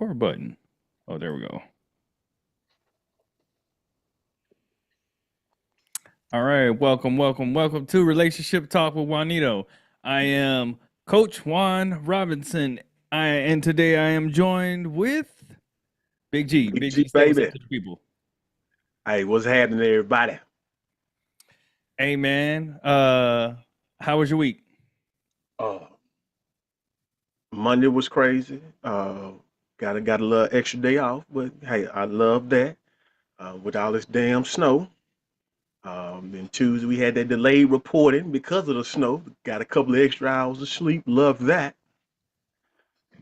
record button? Oh, there we go. All right, welcome to Relationship Talk with Juanito. I am Coach Juan Robinson, and today I am joined with Big G. Big Big G, G, say what's up baby. to the people. Hey, what's happening, everybody? Hey, man, how was your week? Uh, Monday was crazy. Got a little extra day off, but hey, I love that. With all this damn snow. Then Tuesday we had that delayed reporting because of the snow. Got a couple of extra hours of sleep. Love that.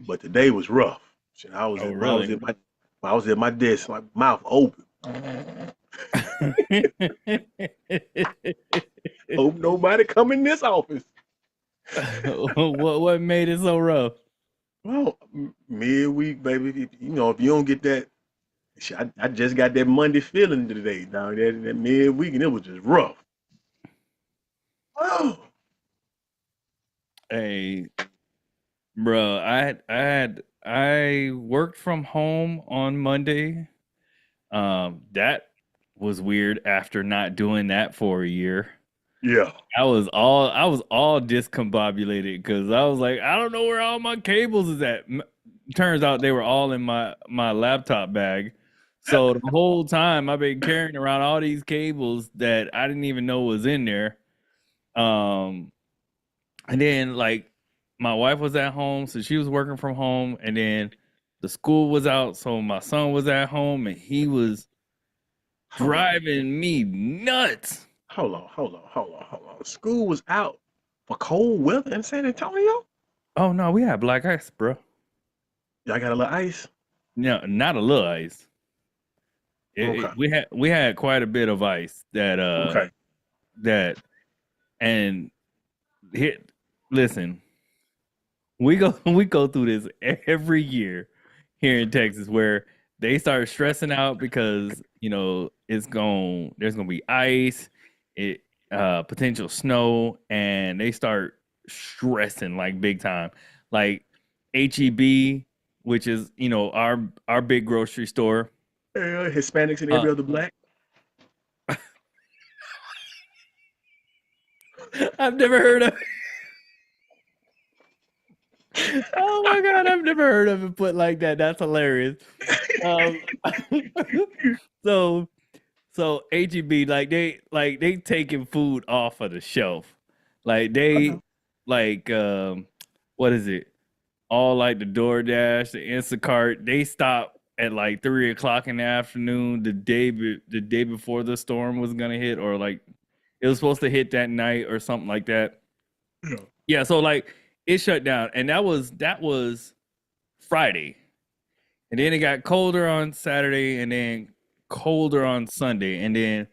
But today was rough. Shit, Oh, really? I was at my desk, my mouth open. Hope nobody come in this office. What made it so rough? Well, midweek, baby. If you don't get that, shit, I just got that Monday feeling today, dog. That midweek, and it was just rough. Oh, Hey, bro, I worked from home on Monday. That was weird after not doing that for a year. yeah. I was all discombobulated because I was like, I don't know where all my cables is at. Turns out they were all in my laptop bag. So the whole time I've been carrying around all these cables that I didn't even know was in there. Um, and then like my wife was at home, so she was working from home, and then the school was out, so my son was at home, and he was Hold on, driving me nuts. hold on. School was out for cold weather in San Antonio. Oh no, we had black ice, bro. Y'all got a little ice. No, not a little ice. Okay, We had quite a bit of ice okay. that and hit. Listen, we go through this every year here in Texas where they start stressing out because there's gonna be ice, it potential snow, and they start stressing like big time. Like HEB, which is our big grocery store. Hispanics and Uh, every other black. I've never heard of. Oh my god, I've never heard of it put like that. That's hilarious. Um, so HEB like they taking food off of the shelf. Like I know. they like what is it? All like the DoorDash, the Instacart, they stop at like 3 o'clock in the afternoon the day before the storm was gonna hit, or like it was supposed to hit that night or something like that. Yeah. Yeah, so like it shut down, and that was Friday, and then it got colder on Saturday, and then colder on Sunday, and then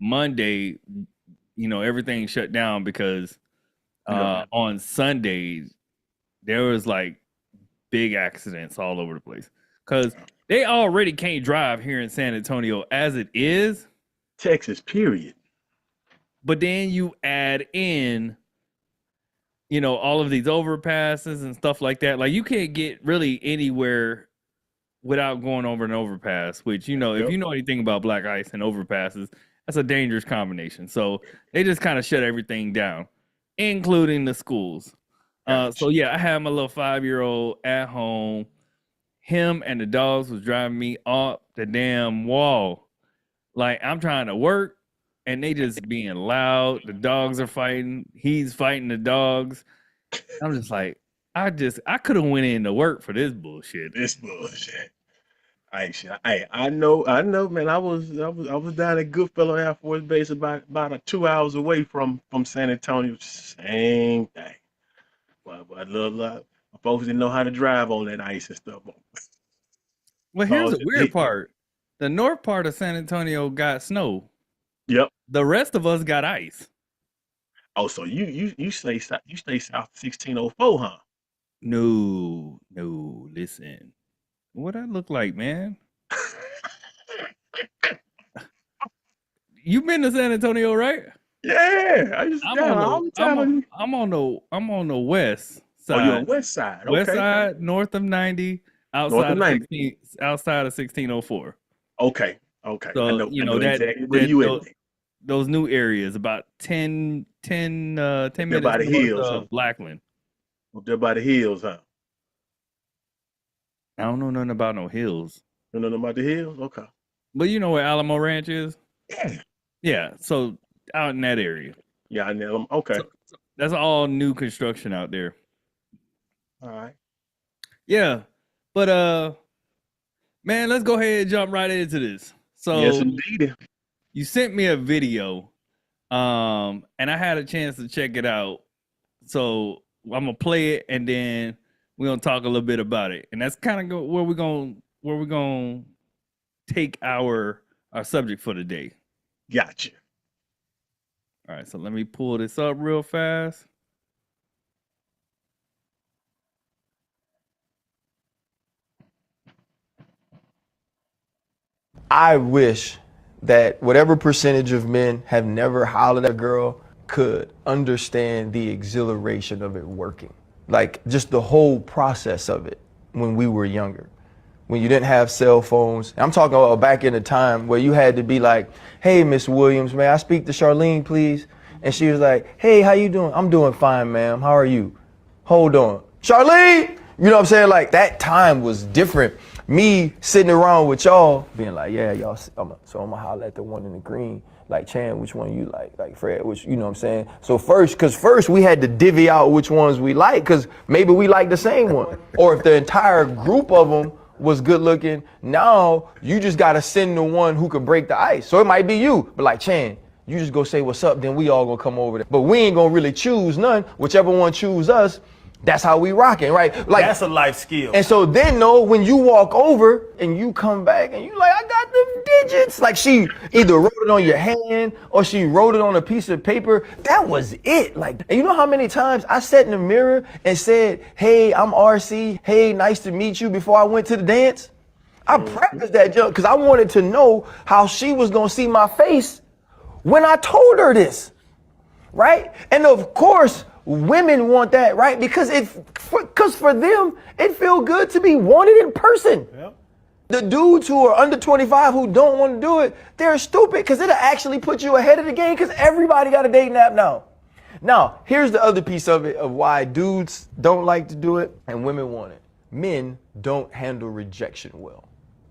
Monday, everything shut down because Yeah. on Sunday there was like big accidents all over the place because they already can't drive here in San Antonio as it is, Texas, period. but then you add in all of these overpasses and stuff like that. Like you can't get really anywhere without going over an overpass, which if Yep. you know anything about black ice and overpasses, that's a dangerous combination. So they just kind of shut everything down, including the schools. So Gotcha. yeah, I had my little 5-year-old at home. Him and the dogs was driving me up the damn wall. Like I'm trying to work and they just being loud. The dogs are fighting. He's fighting the dogs. I'm just like, I could have went in to work for this bullshit. This bullshit. I know, man. I was down at Goodfellow Air Force Base about 2 hours away from San Antonio. Same thing. But I love my folks didn't know how to drive on that ice and stuff. Well, here's Cause the weird part. The north part of San Antonio got snow. yep. The rest of us got ice. Oh, so you stay south 1604, huh? No, no, listen. What I look like, man? You been to San Antonio, right? Yeah, I used to I'm down on the all the I'm on time. I'm on the I'm on the west Oh, you're side. on West Side. West Okay. side, north of 90. North outside of of 90. 1604. Okay. Okay. I So know. you I know know that exactly where you at. those new areas about 10 They're minutes by the north hills, huh? of Blackland. They're by the hills, huh? I don't know nothing about no hills, You know about the hills? Okay. but you know where Alamo Ranch is? Yeah. Yeah, so out in that area. Yeah, I know them. Okay. So that's all new construction out there. All right. Yeah, but man, let's go ahead and jump right into this. Yes, So indeed. you sent me a video, and I had a chance to check it out. So I'm gonna play it, and then we're gonna talk a little bit about it, and that's kind of where we're gonna take our subject for the day. Gotcha. All right, so let me pull this up real fast. I wish that whatever percentage of men have never hollered at a girl could understand the exhilaration of it working. Like just the whole process of it when we were younger. When you didn't have cell phones. I'm talking about back in the time where you had to be like, hey, Miss Williams, may I speak to Charlene, please? And she was like, hey, how you doing? I'm doing fine, ma'am. How are you? Hold on. Charlene! You know what I'm saying? Like that time was different. Me sitting around with y'all being like, yeah, y'all, I'm gonna holler at the one in the green. Like, Chan, which one you like Fred, which, you know what I'm saying? So first we had to divvy out which ones we like, because maybe we like the same one. Or if the entire group of them was good looking, now you just gotta send the one who could break the ice. So it might be you, but like, Chan, you just go say what's up, then we all gonna come over there. But we ain't gonna really choose none. Whichever one choose us, that's how we rocking, right? Like that's a life skill. And so then, no, when you walk over and you come back and you like, I got the digits. Like she either wrote it on your hand or she wrote it on a piece of paper. That was it. Like, and you know how many times I sat in the mirror and said, hey, I'm RC. Hey, nice to meet you before I went to the dance. I practiced that jump because I wanted to know how she was going to see my face when I told her this, right? And of course, women want that, right? Because for them, it feel good to be wanted in person. Yep. The dudes who are under 25 who don't want to do it, they're stupid because it'll actually put you ahead of the game because everybody got a dating app now. Now, here's the other piece of it of why dudes don't like to do it and women want it. Men don't handle rejection well.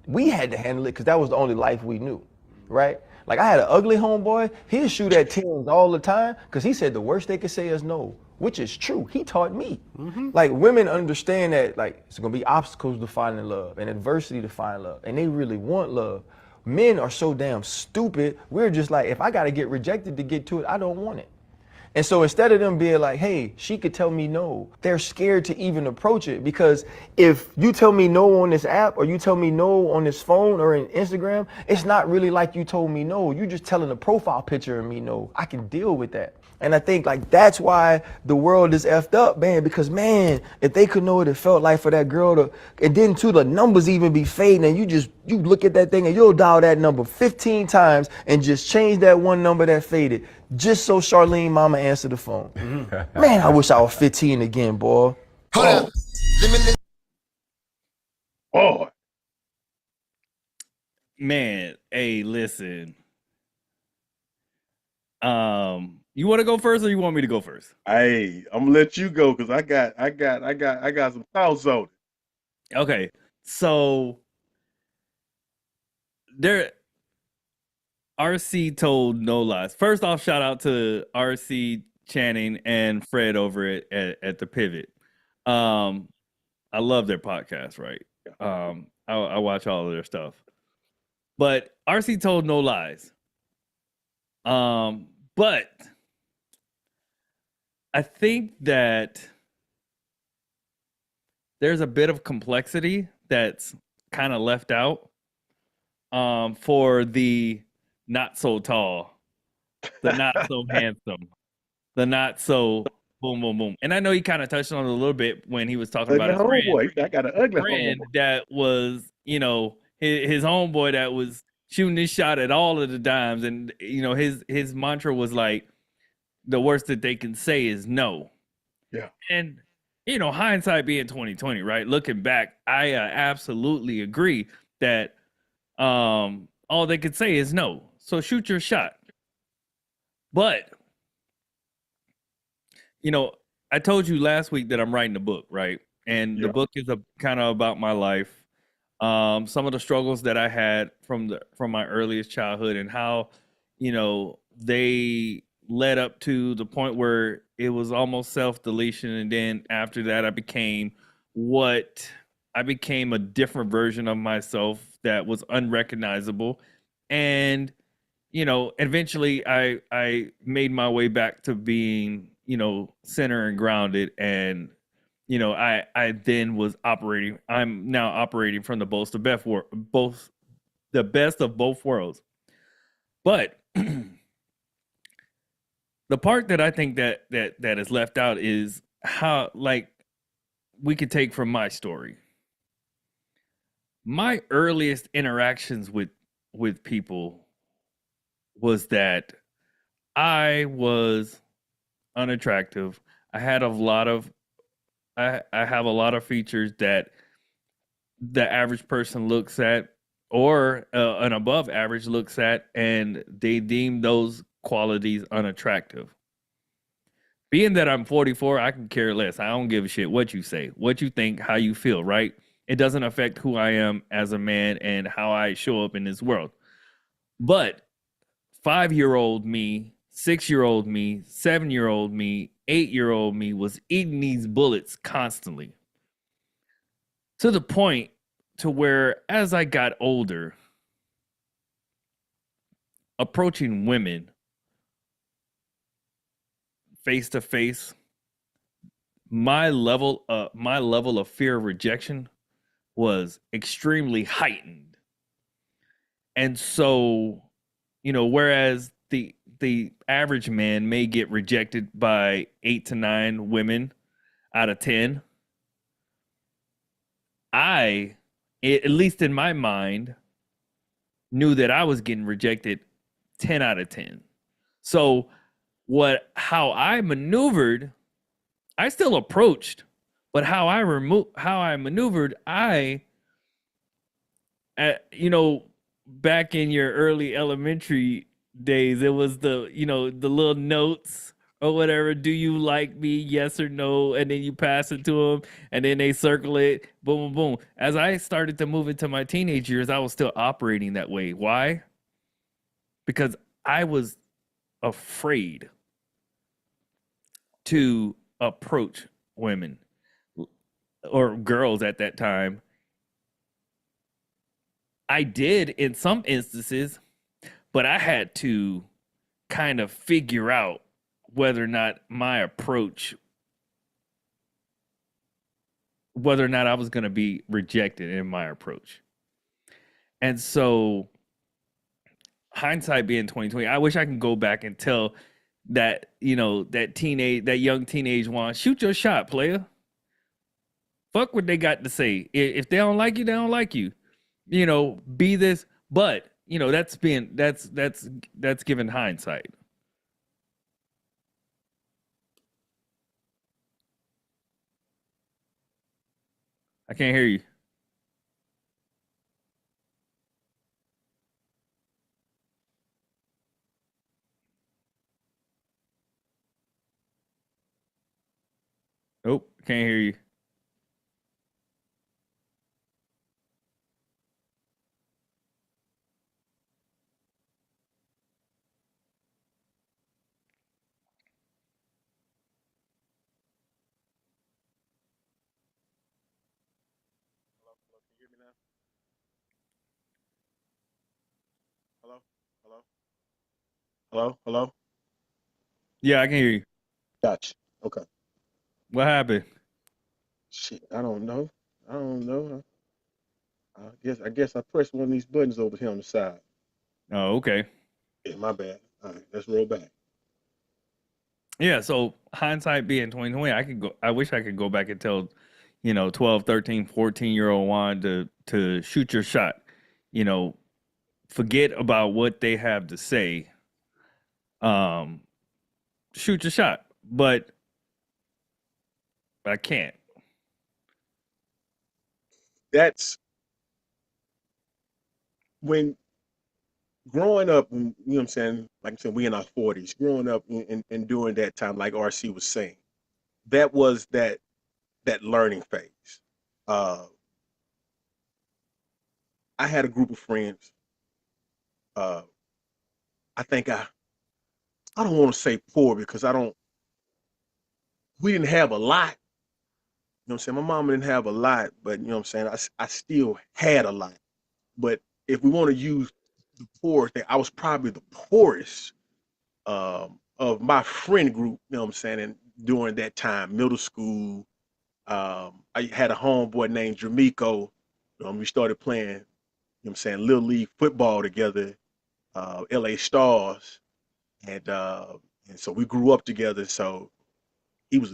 We had to handle it because that was the only life we knew, right? Like I had an ugly homeboy, he'd shoot at tens all the time because he said the worst they could say is no, which is true. He taught me. Mm-hmm. Like women understand that like it's gonna be obstacles to finding love and adversity to find love, and they really want love. Men are so damn stupid, we're just like, if I gotta get rejected to get to it, I don't want it. And so instead of them being like, hey, she could tell me no, they're scared to even approach it because if you tell me no on this app or you tell me no on this phone or in Instagram, it's not really like you told me no. You just telling a profile picture of me no. I can deal with that. And I think like that's why the world is effed up, man, because man, if they could know what it felt like for that girl to, and then too, the numbers even be fading and you look at that thing and you'll dial that number 15 times and just change that one number that faded just so Charlene mama answered the phone. Mm-hmm. Man, I wish I was 15 again, boy. Hold up. Boy. Man, hey, listen. You want to go first or you want me to go first? Hey, I'm gonna let you go because I got some thoughts on it. Okay, so RC told no lies. First off, shout out to RC Channing and Fred over at the Pivot. I love their podcast, right? I watch all of their stuff. But RC told no lies. But I think that there's a bit of complexity that's kind of left out for the not so tall, the not so handsome, the not so boom, boom, boom. And I know he kind of touched on it a little bit when he was talking about his homeboy. I got an ugly friend homeboy that was, you know, his homeboy that was shooting his shot at all of the dimes. And, you know, his mantra was like, the worst that they can say is no. Yeah. And hindsight being 2020, right? Looking back, I absolutely agree that all they could say is no. So shoot your shot. But I told you last week that I'm writing a book, right? And the Yeah. book is kind of about my life, some of the struggles that I had from my earliest childhood, and how they led up to the point where it was almost self-deletion, and then after that what I became a different version of myself that was unrecognizable. And eventually I made my way back to being, center and grounded. And I then was operating. I'm now operating from the both the best of both worlds. But the part that I think that is left out is how, like, we could take from my story. My earliest interactions with people was that I was unattractive. I had a lot of I have a lot of features that the average person looks at, or an above average looks at, and they deem those qualities unattractive. Being that I'm 44, I can care less. I don't give a shit what you say, what you think, how you feel, right? It doesn't affect who I am as a man and how I show up in this world. But 5-year-old me, 6-year-old me, 7-year-old me, 8-year-old me was eating these bullets constantly, to the point to where, as I got older, approaching women face to face, my level of fear of rejection was extremely heightened. And so, whereas the average man may get rejected by 8 to 9 women out of 10, at least in my mind, knew that I was getting rejected 10 out of 10. So how I maneuvered, I still approached, but how I maneuvered, back in your early elementary days, it was the little notes or whatever. Do you like me? Yes or no? And then you pass it to them, and then they circle it. Boom, boom, boom. As I started to move into my teenage years, I was still operating that way. Why? Because I was afraid to approach women or girls at that time. I did in some instances, but I had to kind of figure out whether or not I was going to be rejected in my approach. And so, hindsight being 2020, I wish I could go back and tell that, that young teenage Juan, shoot your shot, player. Fuck what they got to say. If they don't like you, they don't like you. Be this, but that's given hindsight. I can't hear you. Nope, can't hear you. Hello, can you hear me now? Hello, hello, hello, hello. Yeah, I can hear you. Gotcha. Okay. What happened? Shit, I don't know. I don't know. I guess I pressed one of these buttons over here on the side. Oh, okay. Yeah, my bad. All right, let's roll back. Yeah, so hindsight being 2020, I wish I could go back and tell, 12, 13, 14-year-old Juan to shoot your shot. You know, Forget about what they have to say. Um, Shoot your shot. But I can't. That's when growing up, you know what I'm saying? Like I said, we in our 40s, growing up and during that time, like RC was saying, that was that learning phase. Uh, I had a group of friends. Uh, I think I don't want to say poor because we didn't have a lot. You know what I'm saying? My mama didn't have a lot, but you know what I'm saying? I still had a lot. But if we want to use the poor thing, I was probably the poorest of my friend group, you know what I'm saying? And during that time, middle school, I had a homeboy named Jamico. We started playing, you know what I'm saying, Little League football together, LA Stars. And and so we grew up together. So he was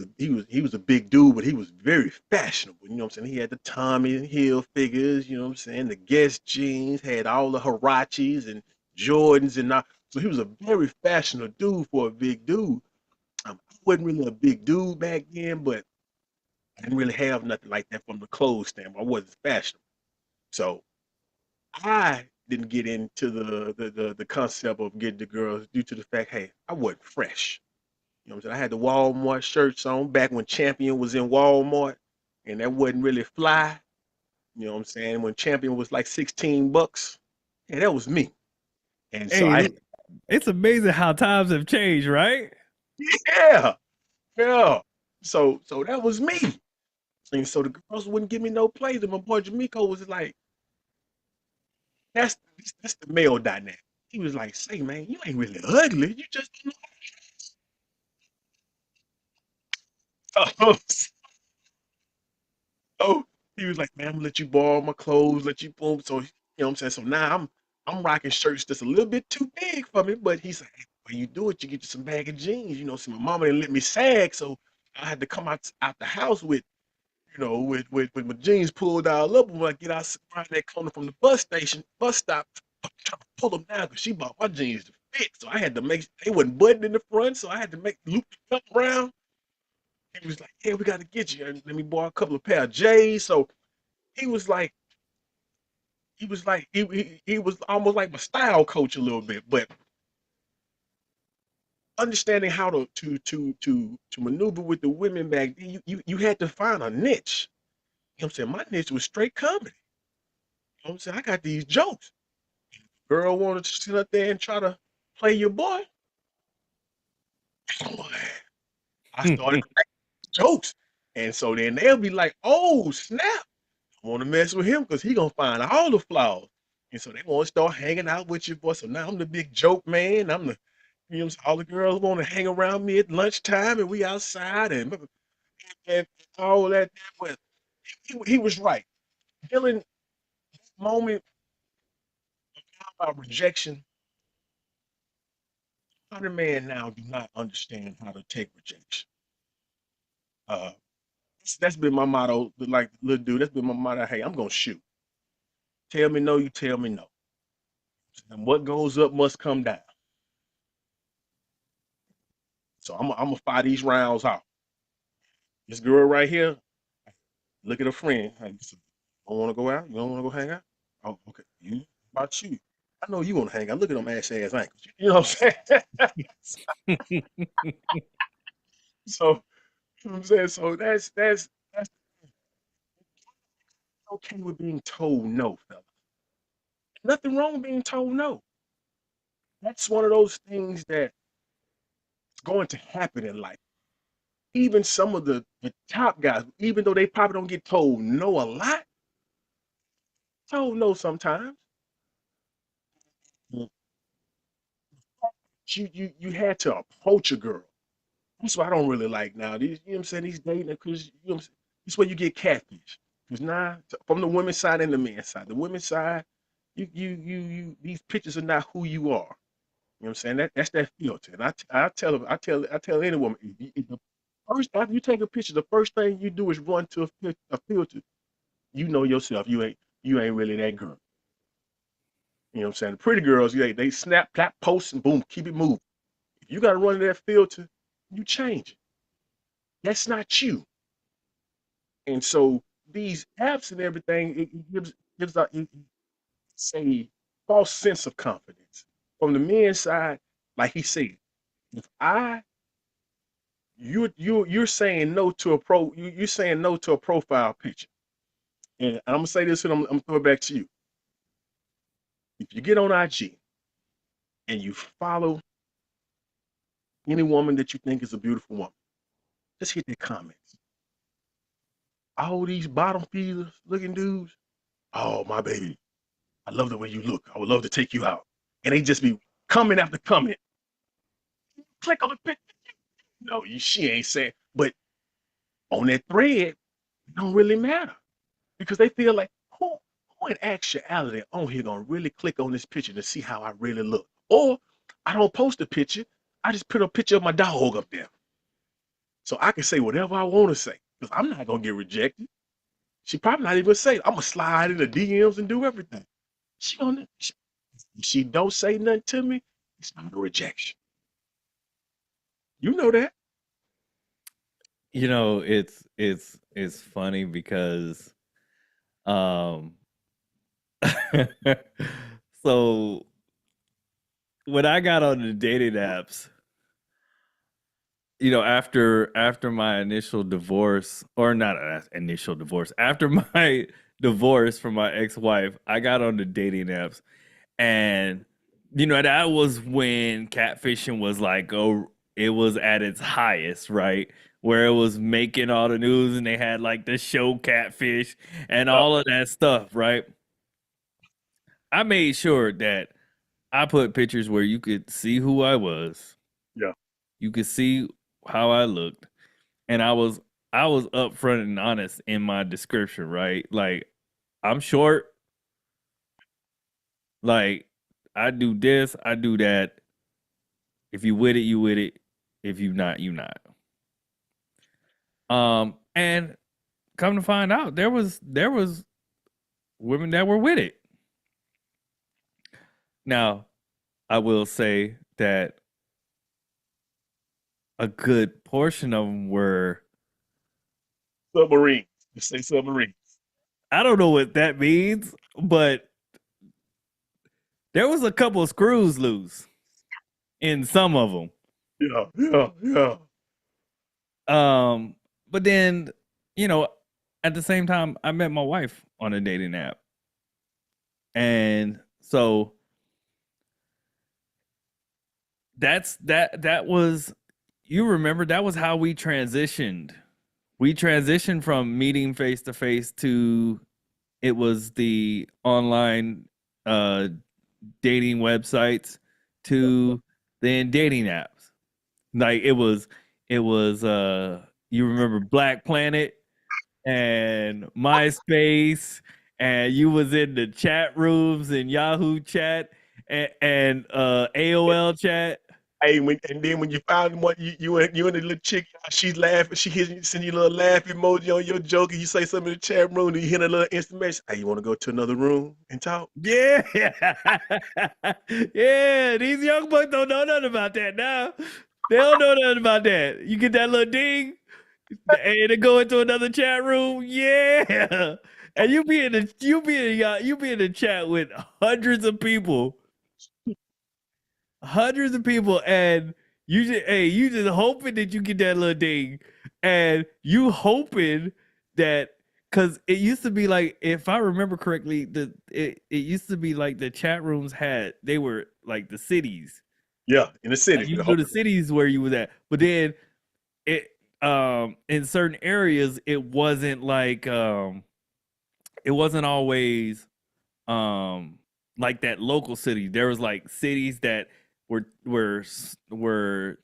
a big dude, but he was very fashionable. You know what I'm saying? He had the Tommy Hill figures, you know what I'm saying? The Guess jeans, had all the Huaraches and Jordans and all. So he was a very fashionable dude for a big dude. I wasn't really a big dude back then, but I didn't really have nothing like that from the clothes standpoint. I wasn't fashionable. So I didn't get into the concept of getting the girls due to the fact, hey, I wasn't fresh. You know what I'm saying? I had the Walmart shirts on back when Champion was in Walmart, and that wasn't really fly. You know what I'm saying? When Champion was like $16, and that was me. And so Hey, it's amazing how times have changed, right? yeah, yeah. So that was me. And so the girls wouldn't give me no plays. And my boy Jamico was like, that's that's the male dynamic. He was like, say, man, you ain't really ugly. You just oh, he was like, man, I'm gonna let you borrow my clothes, let you boom. So you know what I'm saying? So now I'm rocking shirts that's a little bit too big for me, but he's like, hey, when you do it, you get you some baggy jeans. You know, so my mama didn't let me sag, so I had to come out the house with, with my jeans pulled all up. And when I get out around that corner from the bus stop, I'm trying to pull them down because she bought my jeans to fit. So I had to make they wasn't buttoned in the front, so I had to make loop the belt around. He was like, "Hey, we got to get you. And let me borrow a couple of pair of J's." So he was like, he was almost like my style coach a little bit, but understanding how to maneuver with the women back then, you had to find a niche. You know what I'm saying? My niche was straight comedy. You know what I'm saying? I got these jokes. Girl wanted to sit up there and try to play your boy. Boy, I started jokes. And so then they'll be like, oh snap, I want to mess with him because he gonna find all the flaws. And so they want to start hanging out with you, boy. So now I'm the big joke man. I'm the you know, all the girls want to hang around me at lunchtime and we outside and all that. But he was right. Feeling moment about rejection. Hundred man now do not understand how to take rejection. Uh, that's been my motto. Like little dude, that's been my motto. Hey, I'm gonna shoot. Tell me no, you tell me no. And what goes up must come down. So I'm gonna fire these rounds out. This girl right here, look at her friend. Hey, you don't want to go out? You don't want to go hang out? Oh, okay. You about you? I know you want to hang out. Look at them ass ankles. You know what I'm saying? So you know what I'm saying. So that's okay with being told no, fella. Nothing wrong with being told no. That's one of those things that's going to happen in life. Even some of the top guys, even though they probably don't get told no a lot, told no sometimes. Mm. You had to approach a girl. That's what I don't really like now. These, you know what I'm saying? These dating, because you know what I'm saying? This where you get catfish. Because now, from the women's side and the men's side, the women's side, these pictures are not who you are. You know what I'm saying? That's that filter. And I tell any woman, if the first after you take a picture, the first thing you do is run to a filter. You know yourself. You ain't really that girl. You know what I'm saying? The pretty girls, they snap, clap, post, and boom, keep it moving. If you got to run that filter, you change it. That's not you. And so these apps and everything, it gives out a false sense of confidence. From the men's side, like he said, if I you're saying no to a you're saying no to a profile picture. And I'm gonna say this and I'm going back to you. If you get on IG and you follow any woman that you think is a beautiful woman, just hit the comments. All these bottom feeders looking dudes, oh my baby, I love the way you look. I would love to take you out. And they just be comment after comment. Click on the picture. No, she ain't saying. But on that thread, it don't really matter because they feel like who in actuality on here gonna really click on this picture to see how I really look. Or I don't post a picture. I just put a picture of my dog up there. So I can say whatever I want to say. Because I'm not gonna get rejected. She probably not even gonna say it. I'm gonna slide in the DMs and do everything. She don't say nothing to me, it's not a rejection. You know that. You know, it's funny because um so when I got on the dating apps, you know, after my initial divorce, or not initial divorce, after my divorce from my ex-wife, I got on the dating apps, and you know, that was when catfishing was like, oh, it was at its highest, right? Where it was making all the news, and they had like the show Catfish and Yeah, all of that stuff, right? I made sure that I put pictures where you could see who I was, yeah. you could see how I looked, and I was upfront and honest in my description, right? Like, I'm short, like I do this, I do that. If you with it, you with it. If you not, you not. And come to find out, there was women that were with it. Now, I will say that a good portion of them were. Submarine. You say submarine. I don't know what that means, but there was a couple of screws loose in some of them. Yeah, yeah, yeah. But then, you know, at the same time, I met my wife on a dating app, and so that was, you remember, that was how we transitioned. We transitioned from meeting face to face to, it was the online uh dating websites, to then dating apps. Like, it was you remember Black Planet and MySpace, and you was in the chat rooms and Yahoo chat and AOL chat. Hey, and then when you found one, you and the little chick, she's laughing, send you a little laugh emoji on your joke, and you say something in the chat room, and you hit a little instant message. Hey, you want to go to another room and talk? Yeah. Yeah, these young bucks don't know nothing about that now. They don't know nothing about that. You get that little ding, and it go into another chat room. Yeah. And you be in the chat with hundreds of people, and you just hoping that you get that little ding, and you hoping that, because it used to be like, if I remember correctly, it used to be like the chat rooms they were like the cities. Yeah, in the Like, city. you knew the cities where you was at, but then it in certain areas it wasn't always like that local city. There was like cities that were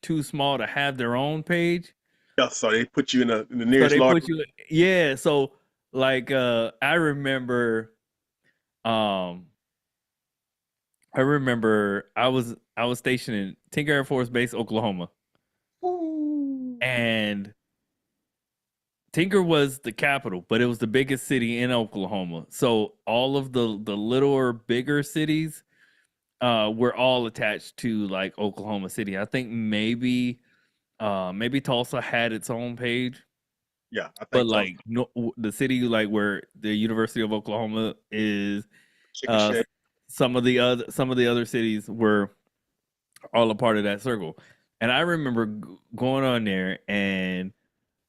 too small to have their own page, Yeah, so they put you in the so nearest they large. put you, yeah. So like um I remember I was stationed in Tinker Air Force Base, Oklahoma, Ooh. and Tinker was the capital, but it was the biggest city in Oklahoma. So all of the littler, bigger cities were all attached to like Oklahoma City. I think maybe Tulsa had its own page. Yeah, I But think so. like no, the city like where the University of Oklahoma is, Chicken shack. some of the other cities were all a part of that circle. And I remember going on there, and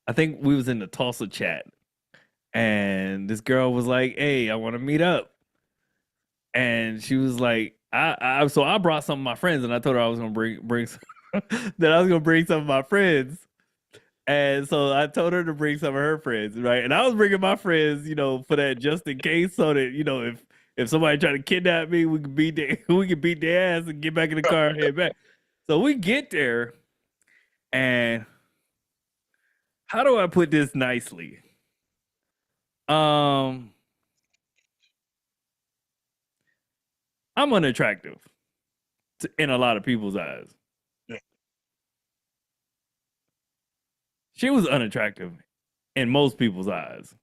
I think we was in the Tulsa chat, and this girl was like, "Hey, I want to meet up," and she was like, So I brought some of my friends, and I told her I was gonna bring some, that I was gonna bring some of my friends. And so I told her to bring some of her friends, right? And I was bringing my friends, for that just in case, so that if somebody tried to kidnap me, we could beat their ass and get back in the car and head back. So we get there, and how do I put this nicely? I'm unattractive in a lot of people's eyes. Yeah. She was unattractive in most people's eyes.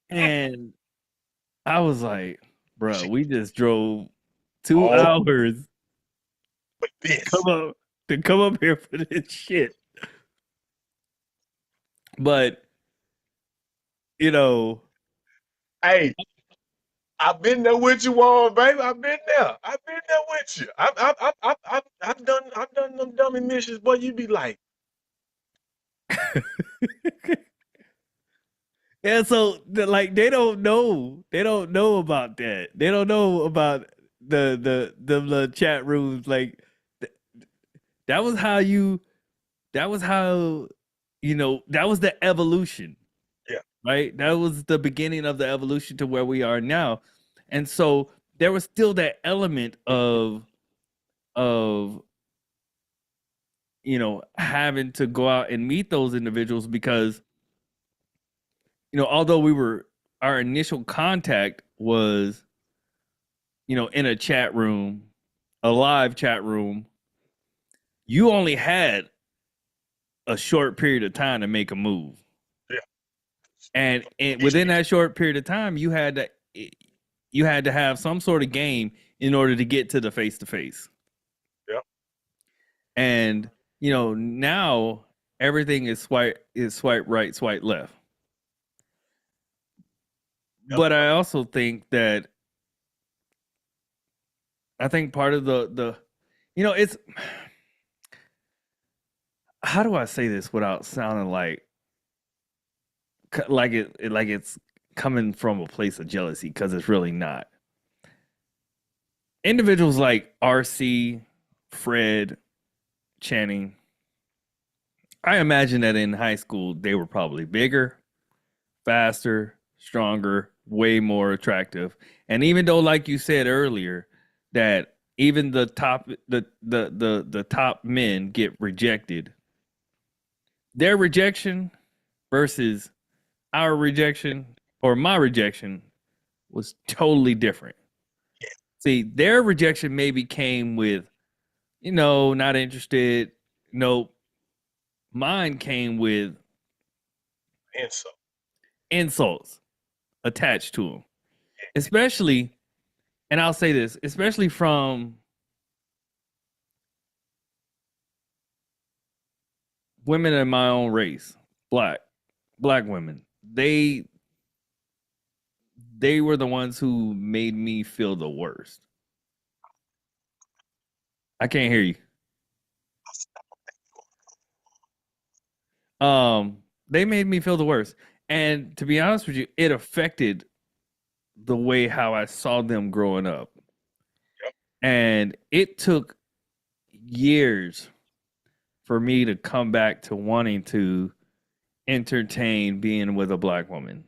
And I was like, bro, we just drove 2 hours But this. to come up here for this shit. But, Hey, I've been there with you, Juan, baby. I've been there. I've been there with you. I've done them dummy missions, but you be like, yeah, so like they don't know about that. They don't know about the chat rooms. Like that was how that was the evolution. yeah, Right? That was the beginning of the evolution to where we are now. And so there was still that element of having to go out and meet those individuals, because although our initial contact was in a chat room, a live chat room, you only had a short period of time to make a move. yeah. And within that short period of time, you had to have some sort of game in order to get to the face to face. Yep. And now everything is swipe right, swipe left. Yep. But I also think that part of the it's, how do I say this without sounding like it's coming from a place of jealousy, because it's really not. Individuals like RC, Fred, Channing, I imagine that in high school they were probably bigger, faster, stronger, way more attractive. And even though, like you said earlier, that even the top men get rejected, their rejection versus our rejection, or my rejection, was totally different. Yeah. See, their rejection maybe came with, not interested. Nope. Mine came with insults attached to them. Especially, and I'll say this, especially from women in my own race, black women. They were the ones who made me feel the worst. I can't hear you. They made me feel the worst. And to be honest with you, it affected the way how I saw them growing up. Yep. And it took years for me to come back to wanting to entertain being with a black woman.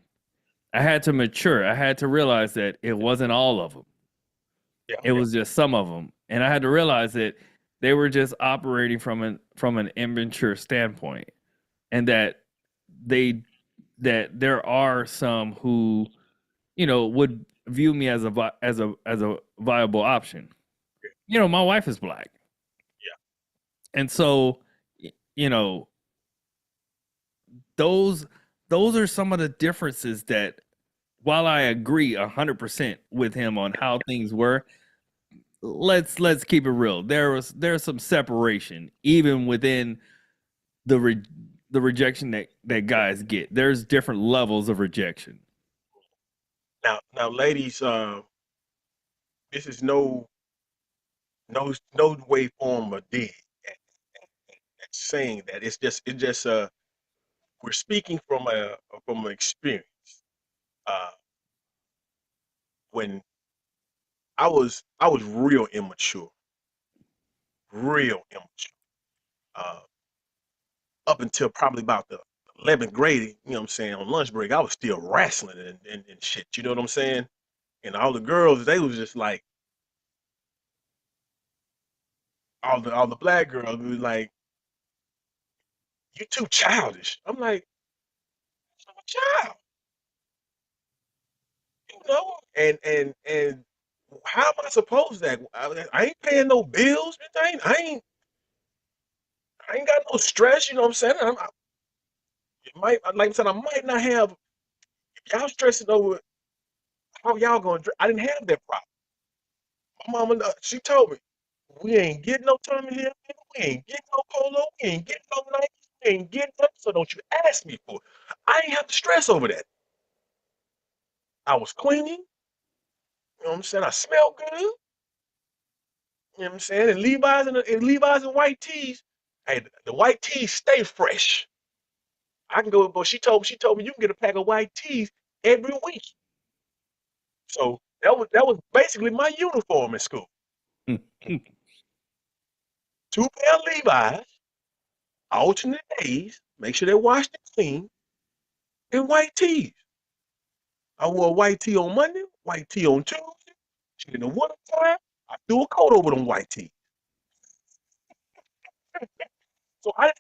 I had to mature. I had to realize that it wasn't all of them. Yeah. It was just some of them. And I had to realize that they were just operating from an immature standpoint, and that there are some who would view me as a viable option. My wife is black. Yeah. And so those are some of the differences that, while I agree 100% with him on how things were, let's keep it real. There's some separation even within the the rejection that guys get. There's different levels of rejection. Now, ladies, this is no way, form, or dig at saying that. It's just we're speaking from an experience. Uh, when I was real immature, real immature. Uh, Up until probably about the 11th grade, you know what I'm saying, on lunch break, I was still wrestling and shit. You know what I'm saying? And all the girls, they was just like, all the black girls was like, "You too childish." I'm like, "I'm a child, you know." And how am I supposed to act? I ain't paying no bills, bitch. I ain't got no stress. You know what I'm saying? It might, like I said, I might not have. Y'all stressing over how y'all gonna. I didn't have that problem. My mama, she told me, we ain't getting no Tommy Hilfiger, we ain't getting no Polo, we ain't getting no Nike, we ain't getting nothing. So don't you ask me for it. I ain't have to stress over that. I was cleaning. You know what I'm saying? I smelled good. You know what I'm saying? And Levi's and white tees. Hey, the white tees stay fresh. I can go, but she told me you can get a pack of white tees every week. So that was basically my uniform in school. Two pair of Levi's, alternate days, make sure they're washed and clean, and white tees. I wore a white tee on Monday, white tee on Tuesday. In the winter time, I threw a coat over them white tees. So I had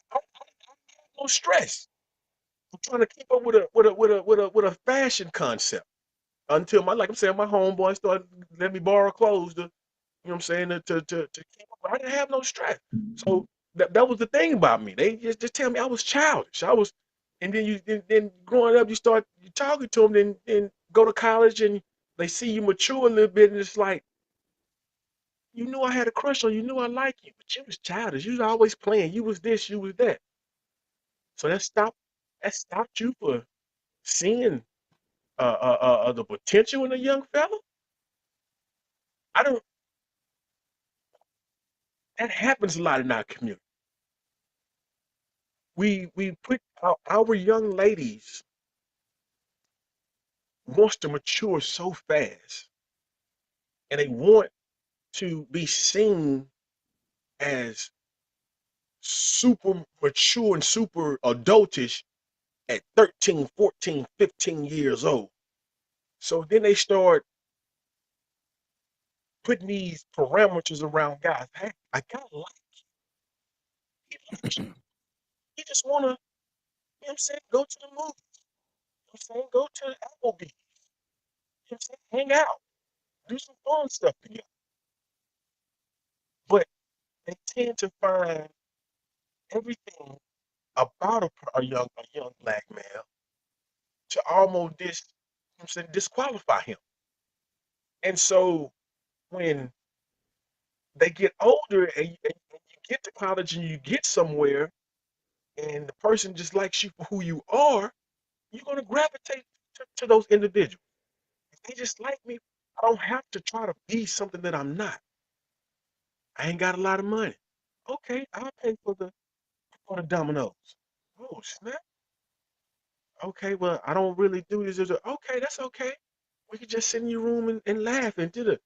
no stress. I'm trying to keep up with a fashion concept until like I'm saying, my homeboy started letting me borrow clothes to, you know what I'm saying, to keep up. I didn't have no stress. So that was the thing about me. They just tell me I was childish. And then growing up, you talking to them, then go to college and they see you mature a little bit, and it's like, you knew I had a crush on you, knew I liked you, but you was childish. You was always playing. You was this, you was that. So that stopped you for seeing the potential in a young fella. I don't. That happens a lot in our community. We put our young ladies wants to mature so fast, and they want to be seen as super mature and super adultish at 13, 14, 15 years old. So then they start putting these parameters around guys. Hey, I gotta like you. You just wanna, you know what I'm saying, go to the movies. You know what I'm saying, go to the Applebee's. You know what I'm saying, hang out, do some fun stuff together. But they tend to find everything about a young black male to almost you know what I'm saying, disqualify him. And so when they get older and you get to college and you get somewhere and the person just likes you for who you are, you're going to gravitate to those individuals. If they just like me, I don't have to try to be something that I'm not. I ain't got a lot of money. Okay, I'll pay for the Dominoes. Oh, snap. Okay, well, I don't really do this. Okay, that's okay. We could just sit in your room and laugh and do it.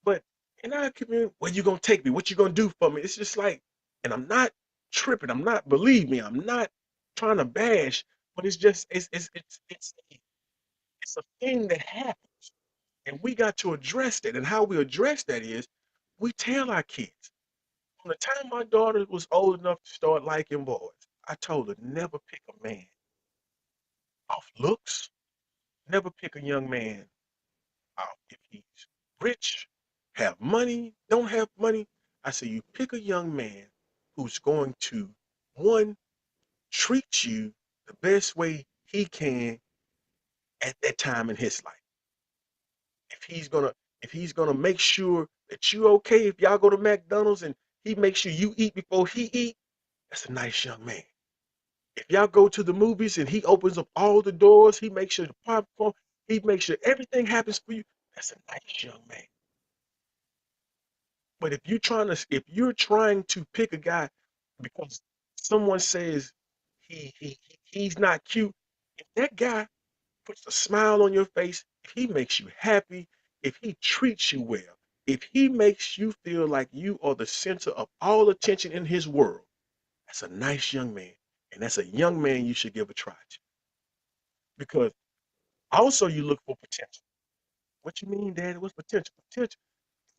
But in our community, where you gonna take me? What you gonna do for me? It's just like, and I'm not tripping. I'm not. Believe me, I'm not trying to bash. But it's just it's a thing that happens, and we got to address that. And how we address that is, we tell our kids. From the time my daughter was old enough to start liking boys, I told her never pick a man off looks. Never pick a young man off if he's rich, have money, don't have money. I say you pick a young man who's going to, one, treat you the best way he can at that time in his life. If he's gonna make sure that you okay, if y'all go to McDonald's and he makes sure you eat before he eat, that's a nice young man. y'all go to the movies and he opens up all the doors, he makes sure the popcorn, he makes sure everything happens for you, that's a nice young man. But if you're trying to pick a guy because someone says he's not cute, if that guy puts a smile on your face, if he makes you happy, if he treats you well, if he makes you feel like you are the center of all attention in his world, that's a nice young man. And that's a young man you should give a try to. Because also you look for potential. What you mean, Daddy? What's potential? Potential.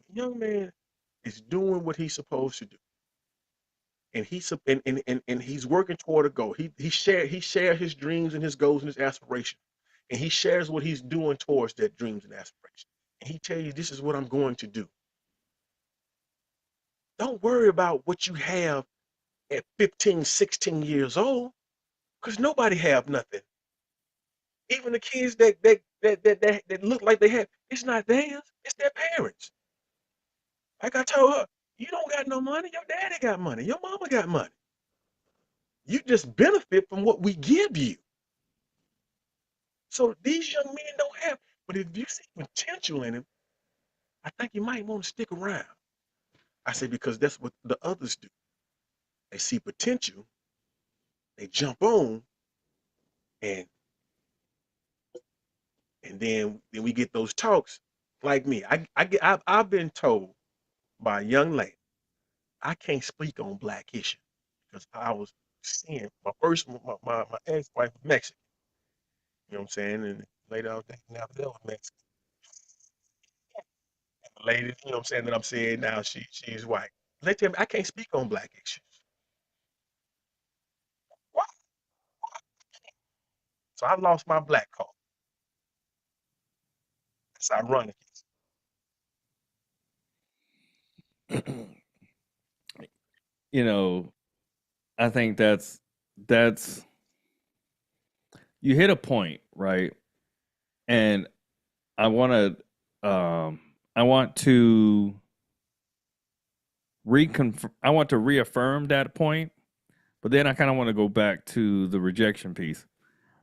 The young man is doing what he's supposed to do. And he's working toward a goal. He shares his dreams and his goals and his aspirations. And he shares what he's doing towards that dreams and aspirations. And he tells you this is what I'm going to do. Don't worry about what you have at 15, 16 years old, because nobody have nothing. Even the kids that look like they have, it's not theirs, it's their parents. Like I told her, you don't got no money, your daddy got money, your mama got money. You just benefit from what we give you. So these young men don't have, but if you see potential in him, I think you might want to stick around. I say because that's what the others do. They see potential, they jump on, and then we get those talks. Like me, I've been told by a young lady I can't speak on black issues because I was seeing my ex-wife was Mexican. You know what I'm saying? And later I was dating now that was Mexican. And the lady, you know what I'm saying, that I'm seeing now, she's white. They tell me I can't speak on black issues. Why? So I lost my black card. It's ironic. You know, I think that's you hit a point, right? And I want I want to reaffirm that point, but then I kind of want to go back to the rejection piece.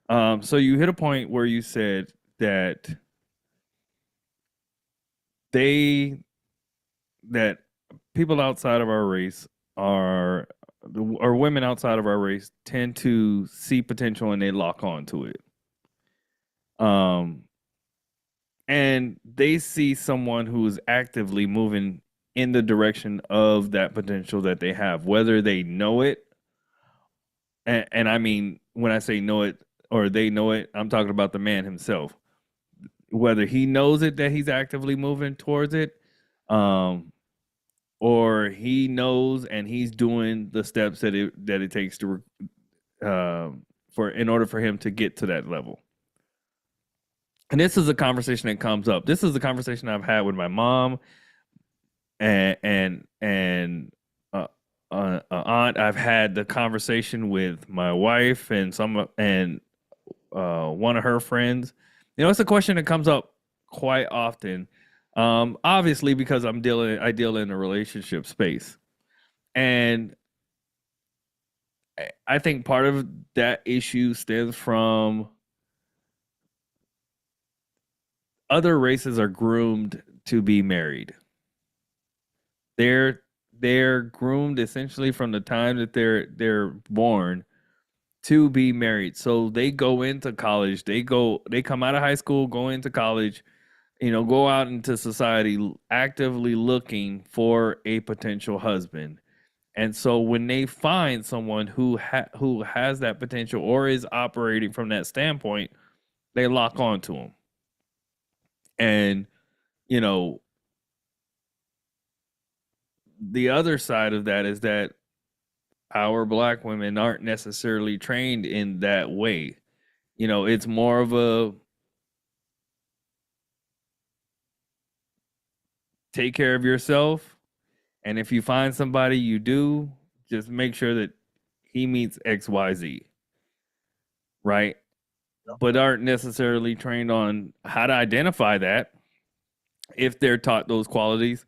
So you hit a point where you said that they that people outside of our race are or women outside of our race tend to see potential and they lock on to it. Um and they see someone who is actively moving in the direction of that potential that they have, whether they know it, and I mean when I say know it or they know it, I'm talking about the man himself, whether he knows it that he's actively moving towards it, um, or he knows and he's doing the steps that it takes to for in order for him to get to that level. And this is a conversation that comes up. This is a conversation I've had with my mom and aunt. I've had the conversation with my wife and one of her friends. You know, it's a question that comes up quite often. Obviously, because I deal in a relationship space, and I think part of that issue stems from other races are groomed to be married. They're they're groomed essentially from the time that they're born to be married. So they go into college, they come out of high school, go into college, go out into society actively looking for a potential husband. And so when they find someone who has that potential or is operating from that standpoint, they lock onto them. And you know, the other side of that is that our black women aren't necessarily trained in that way. It's more of a take care of yourself, and if you find somebody you do, just make sure that he meets XYZ, right? Yep. But aren't necessarily trained on how to identify that if they're taught those qualities,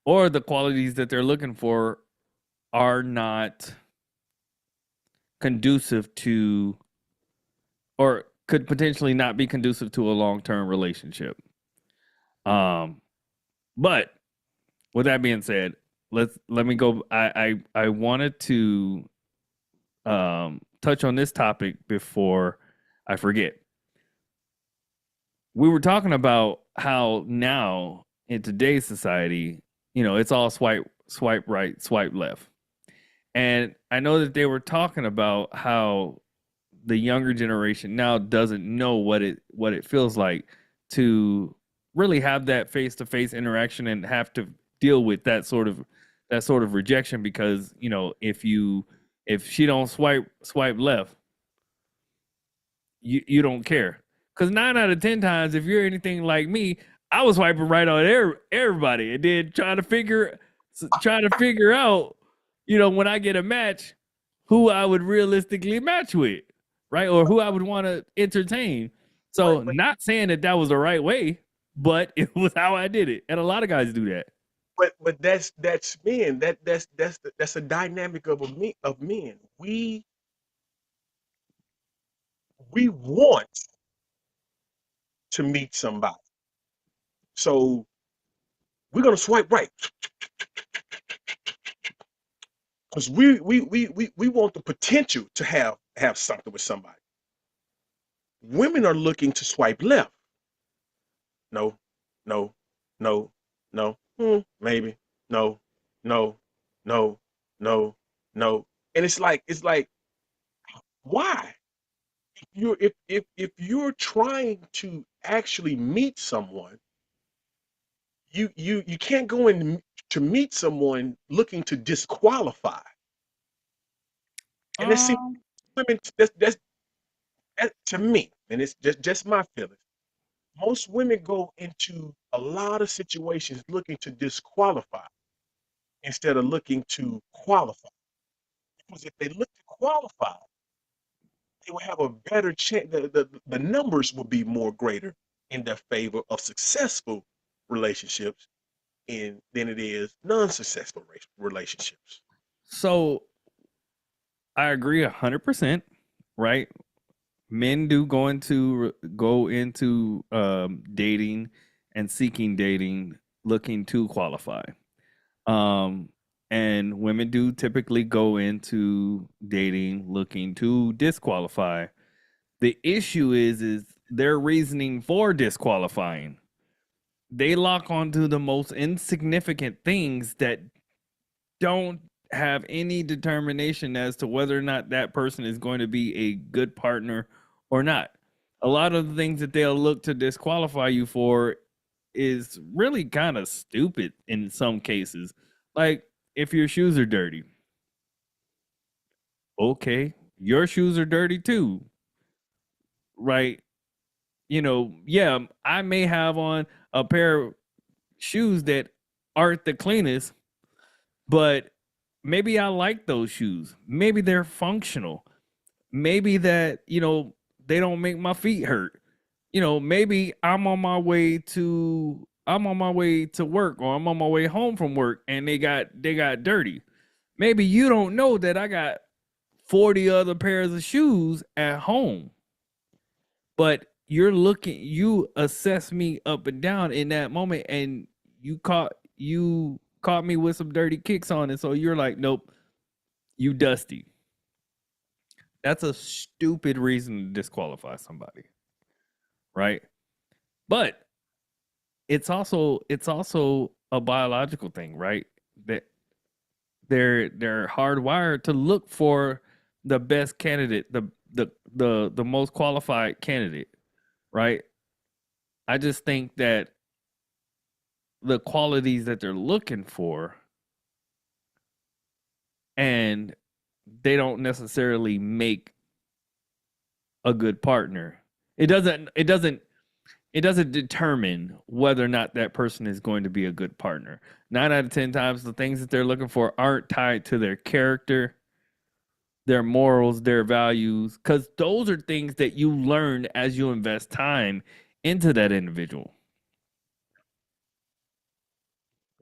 or the qualities that they're looking for are not conducive to, or could potentially not be conducive to a long-term relationship. But with that being said, let me go. I wanted to touch on this topic before I forget. We were talking about how now in today's society, it's all swipe right, swipe left. And I know that they were talking about how the younger generation now doesn't know what it feels like to really have that face-to-face interaction and have to deal with that sort of rejection, because if she don't swipe left, you don't care. Because 9 out of 10 times, if you're anything like me, I was swiping right on everybody, and then trying to figure out, when I get a match, who I would realistically match with, right? Or who I would want to entertain. So, But not saying that was the right way, but it was how I did it, and a lot of guys do that. but that's men. That's a dynamic of men. We want to meet somebody, so we're gonna swipe right because we want the potential to have something with somebody. Women are looking to swipe left. No, no, no, no. Maybe. No, no, no, no, no. And it's like why? If you're trying to actually meet someone, you can't go in to meet someone looking to disqualify. And that's Um, women. That to me, and it's just my feelings. Most women go into a lot of situations looking to disqualify instead of looking to qualify. Because if they look to qualify, they will have a better chance. The numbers will be more greater in their favor of successful relationships than it is non-successful relationships. so I agree 100%, right? Men do go into dating and seeking dating looking to qualify. Um, and women do typically go into dating looking to disqualify. The issue is their reasoning for disqualifying. They lock onto the most insignificant things that don't have any determination as to whether or not that person is going to be a good partner or not. A lot of the things that they'll look to disqualify you for is really kind of stupid in some cases. Like, if your shoes are dirty, okay, your shoes are dirty too, right? Yeah, I may have on a pair of shoes that aren't the cleanest, but maybe I like those shoes. Maybe they're functional. Maybe that, they don't make my feet hurt. Maybe I'm on my way to work, or I'm on my way home from work, and they got dirty. Maybe you don't know that I got 40 other pairs of shoes at home, but you assess me up and down in that moment, and you caught me with some dirty kicks on it, so you're like, nope, you dusty. That's a stupid reason to disqualify somebody, right? But it's also a biological thing, right? That they're hardwired to look for the best candidate, the most qualified candidate, right? I just think that the qualities that they're looking for, and they don't necessarily make a good partner. It doesn't determine whether or not that person is going to be a good partner. 9 out of 10 times, the things that they're looking for aren't tied to their character, their morals, their values, because those are things that you learn as you invest time into that individual.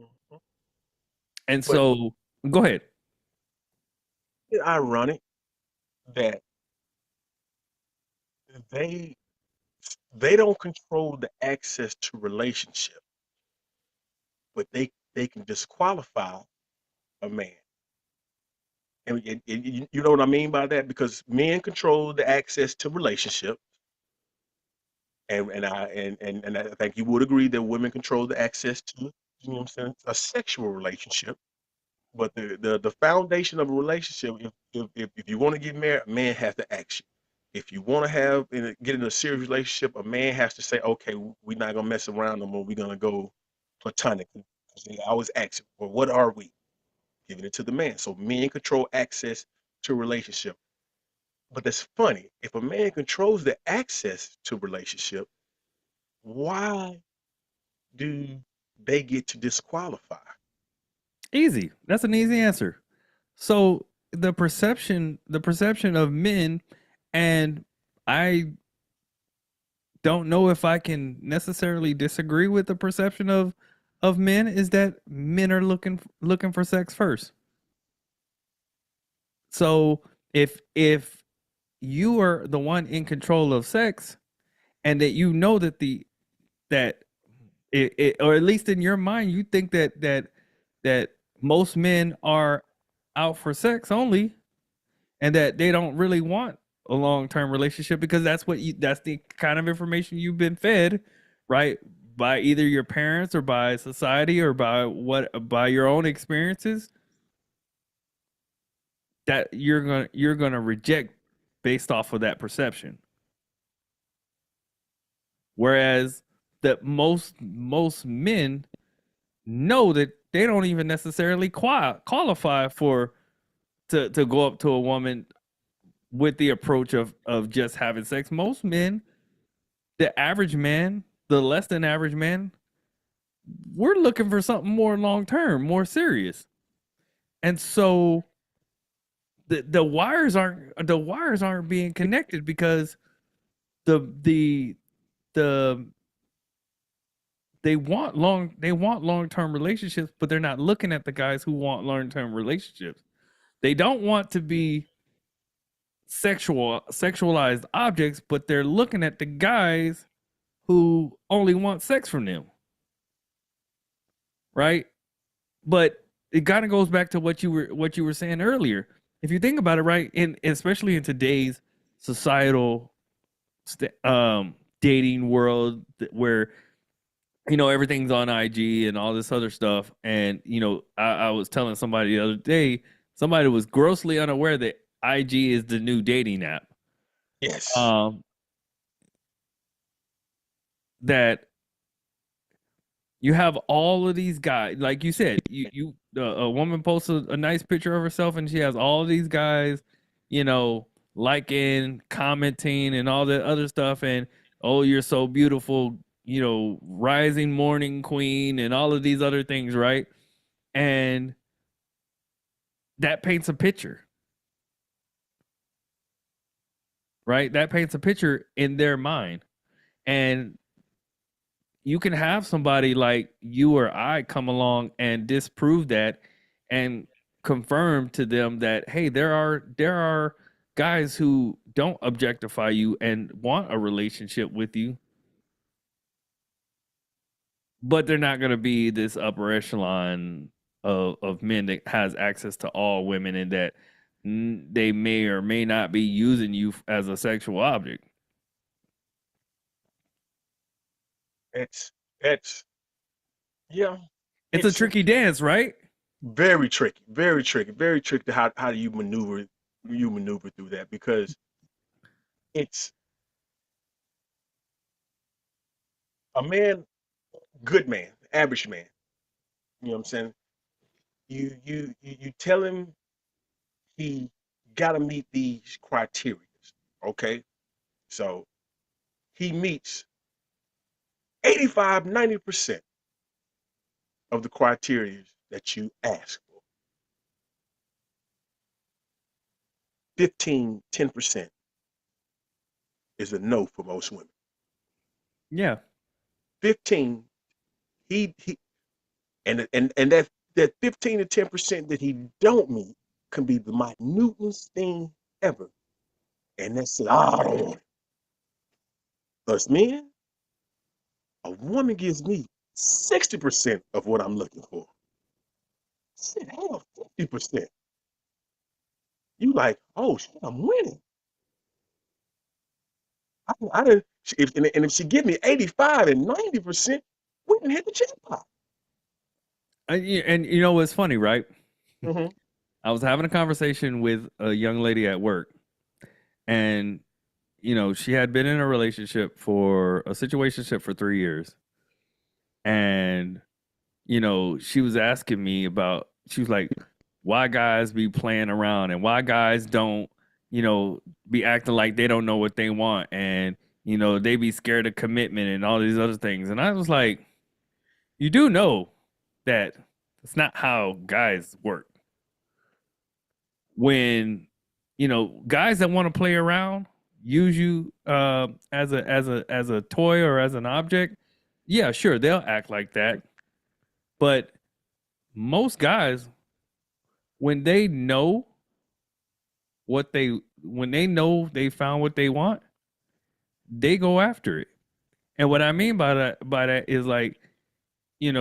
Mhm. And But so, go ahead. it's ironic. that they they don't control the access to relationship, but they can disqualify a man. And you know what I mean by that? Because men control the access to relationship, and I think you would agree that women control the access to, you know what I'm saying, a sexual relationship. But the foundation of a relationship, if you want to get married, a man has to ask you. If you want to get in a serious relationship, a man has to say, okay, we're not gonna mess around no more. We're gonna go platonically. They always ask, well, what are we? Giving it to the man. So men control access to relationship. But that's funny. If a man controls the access to relationship, why do they get to disqualify? Easy. That's an easy answer. So the perception of men, and I don't know if I can necessarily disagree with the perception of men, is that men are looking for sex first. So if you are the one in control of sex, and that you know that that or at least in your mind you think that most men are out for sex only, and that they don't really want a long-term relationship, because that's the kind of information you've been fed, right, by either your parents or by society or by your own experiences, that you're gonna reject based off of that perception. Whereas that most men know that they don't even necessarily qualify for to go up to a woman with the approach of just having sex. Most men, the average man, the less than average man, we're looking for something more long term, more serious. And so the wires aren't being connected, because the the they want long term relationships, but they're not looking at the guys who want long term relationships. They don't want to be sexualized objects, but they're looking at the guys who only want sex from them, right? But it kind of goes back to what you were saying earlier. If you think about it, right, in especially in today's societal dating world, where everything's on IG and all this other stuff, and I was telling somebody the other day, somebody was grossly unaware that IG is the new dating app. Yes. Um, that you have all of these guys, like you said, a woman posts a nice picture of herself, and she has all of these guys, liking, commenting, and all that other stuff, and oh, you're so beautiful, rising morning queen, and all of these other things, right? And that paints a picture, right? That paints a picture in their mind. And you can have somebody like you or I come along and disprove that, and confirm to them that, hey, there are guys who don't objectify you and want a relationship with you, but they're not going to be this upper echelon of men that has access to all women, and that they may or may not be using you as a sexual object. It's it's yeah, It's a it's tricky dance, right? very tricky, very tricky, very tricky. How do you maneuver through that? Because it's a man, good man, average man. You know what I'm saying? You tell him he got to meet these criteria. Okay, so he meets 85, 90% of the criteria that you ask for. 15, 10% is a no for most women. Yeah. 15, he and that 15 to 10% that he don't meet can be the minutest thing ever. And that's it. Us men, a woman gives me 60% of what I'm looking for. Shit, hell, 50%. You like, oh shit, I'm winning. I didn't, and if she give me 85 and 90%, we didn't hit the jackpot. And you know what's funny, right? Mm-hmm. I was having a conversation with a young lady at work, and she had been in a relationship for a situationship for 3 years, and she was asking me about. She was like, "Why guys be playing around, and why guys don't, be acting like they don't know what they want, and they be scared of commitment and all these other things." And I was like, "You do know that it's not how guys work. When guys that want to play around use you as a toy or as an object, yeah, sure, they'll act like that. But most guys, when they know when they know they found what they want, they go after it. And what I mean by that is like,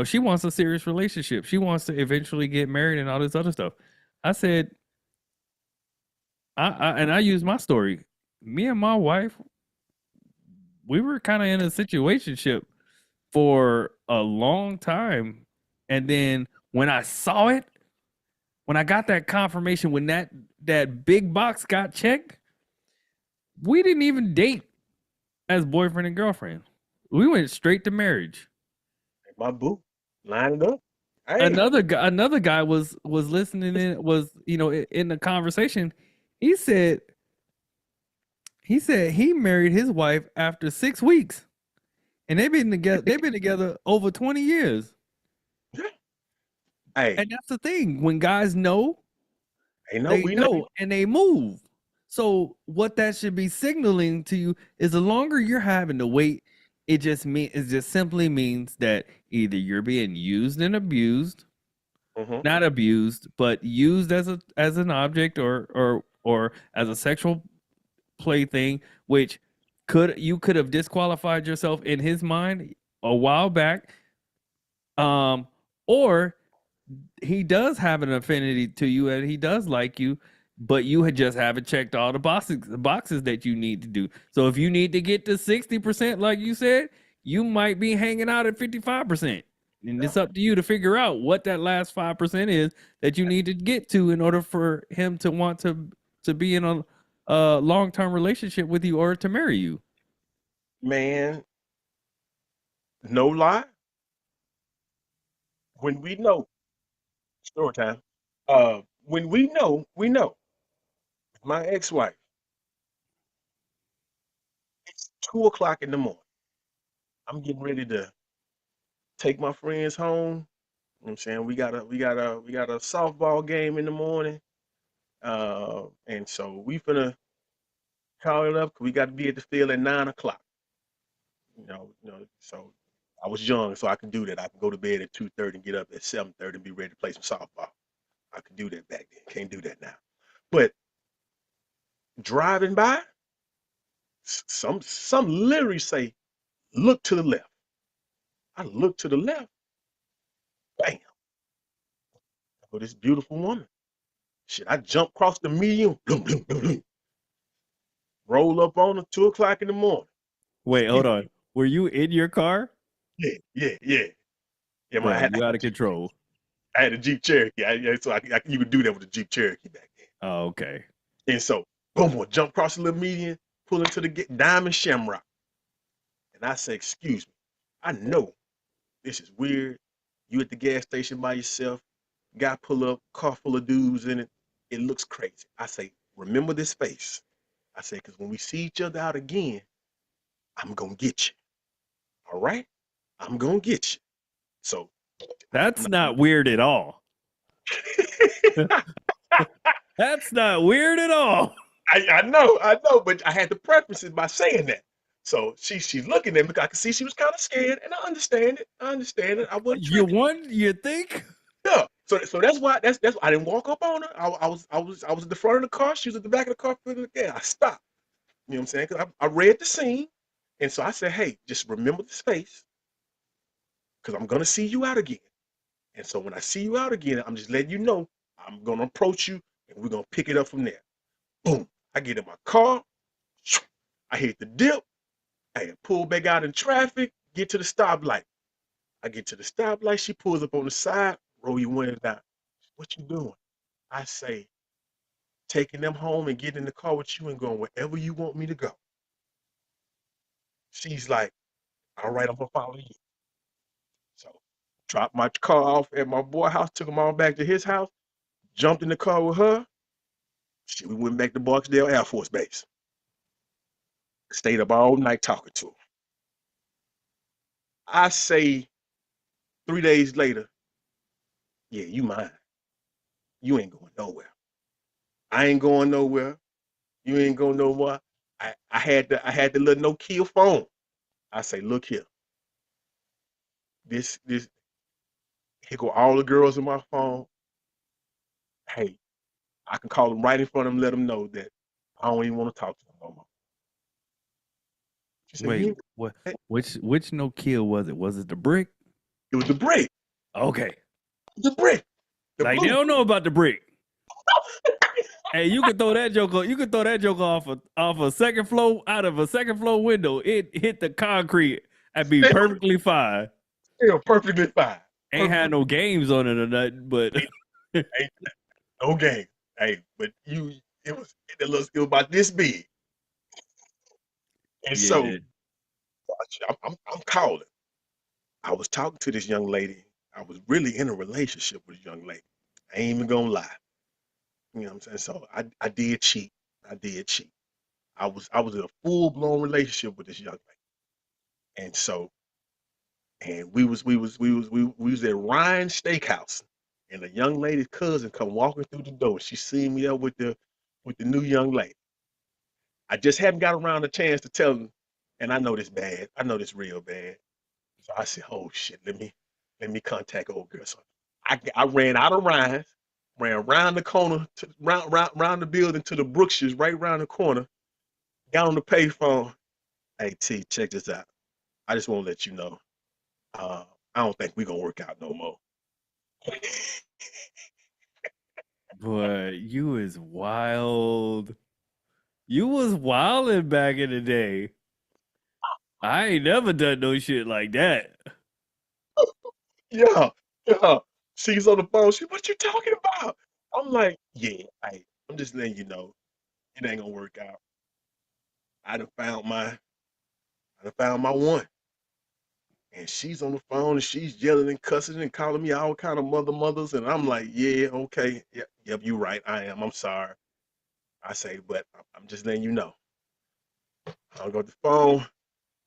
she wants a serious relationship. She wants to eventually get married and all this other stuff. I said, I use my story. Me and my wife, we were kind of in a situationship for a long time, and then when I saw it, when I got that confirmation, when that big box got checked, we didn't even date as boyfriend and girlfriend. We went straight to marriage. My boo, line it up. Hey, Another guy was listening in, was in the conversation. He said he married his wife after 6 weeks, and they've been together over 20 years. hey, And that's the thing. When guys know, they we know and they move. So what that should be signaling to you is the longer you're having to wait, it just simply means that either you're being used and abused, not abused, but used as an object or as a sexual plaything, which you could have disqualified yourself in his mind a while back, or he does have an affinity to you and he does like you, but you just haven't checked all the boxes that you need to do. So if you need to get to 60%, like you said, you might be hanging out at 55%. And it's up to you to figure out what that last 5% is that you need to get to in order for him to want to be in a long-term relationship with you or to marry you. Man, no lie. When we know, story time. When we know, we know. My ex-wife, it's 2 o'clock in the morning. I'm getting ready to take my friends home. You know what I'm saying, we got a softball game in the morning. And so we finna call it up 'cause we got to be at the field at 9 o'clock. So I was young, so I could do that. I could go to bed at 2:30 and get up at 7:30 and be ready to play some softball. I could do that back then. Can't do that now. But driving by, some literally say, look to the left. I look to the left, bam, for this beautiful woman. Shit, I jump across the median, bloom, bloom, bloom, bloom, roll up on her 2 o'clock in the morning. Wait, hold on. Were you in your car? Yeah. Yeah, Bro, you out of control. I had a Jeep Cherokee. You could do that with a Jeep Cherokee back then. Oh, okay. And so, boom, jump across the little median, pull into the Diamond Shamrock. And I say, excuse me, I know this is weird. You at the gas station by yourself, guy pull up, car full of dudes in it. It looks crazy. I say, remember this face. I say, because when we see each other out again, I'm going to get you. All right? I'm going to get you. So. That's not weird at all. That's not weird at all. I know, but I had to preface it by saying that. So she's looking at me. I could see she was kind of scared, and I understand it. I wasn't tripping. You think? Yeah. So that's why I didn't walk up on her. I was at the front of the car. She was at the back of the car. Yeah, I stopped. You know what I'm saying? 'Cause I read the scene, and so I said, "Hey, just remember this face, because I'm gonna see you out again. And so when I see you out again, I'm just letting you know I'm gonna approach you, and we're gonna pick it up from there." Boom! I get in my car, I hit the dip, I pull back out in traffic, get to the stoplight. I get to the stoplight, she pulls up on the side, roll your window down. "What you doing?" I say, "Taking them home and getting in the car with you and going wherever you want me to go." She's like, "All right, I'm gonna follow you." So dropped my car off at my boy house, took him all back to his house, jumped in the car with her. Shit, we went back to Barksdale Air Force Base. Stayed up all night talking to her. I say 3 days later, "Yeah, you mine. You ain't going nowhere. I ain't going nowhere. You ain't going nowhere." I had the little Nokia phone. I say, "Look here. This here go all the girls in my phone. Hey, I can call them right in front of them, let them know that I don't even want to talk to them no more." She said, "You Wait, ain't what? that." Which no kill was it? Was it the brick? It was the brick. Okay, The brick. The like they blue. don't know about the brick. Hey, you could throw that joker. You could throw that joker off a second floor out of a second floor window. It hit the concrete and be Still, perfectly fine. still perfectly fine. Ain't Perfectly had no games on it or nothing, but ain't no game. Hey, but it was about this big. And so yeah. I'm calling. I was talking to this young lady. I was really in a relationship with a young lady. I ain't even gonna lie. You know what I'm saying? So I did cheat. I did cheat. I was in a full blown relationship with this young lady. And so and we was at Ryan's Steakhouse, and a young lady's cousin come walking through the door. She seen me up with the new young lady. I just haven't got around the chance to tell him, and I know this bad. I know this real bad. So I said, "Oh shit, let me contact old girl." So I ran out of Ryan's, ran around the corner, round the building to the Brookshire's right around the corner, got on the payphone. "Hey T, check this out. I just want to let you know, uh, I don't think we're gonna work out no more." Boy, you is wild. You was wilding back in the day. I ain't never done no shit like that. Yeah, yeah. She's on the phone. "What you talking about?" I'm like, "Yeah, I'm just letting you know, it ain't gonna work out. I done found my, I done found my one." And she's on the phone and she's yelling and cussing and calling me all kind of mothers. And I'm like, "Yeah, okay. Yep, you're right. I am. I'm sorry." I say, "But I'm just letting you know." I got the phone,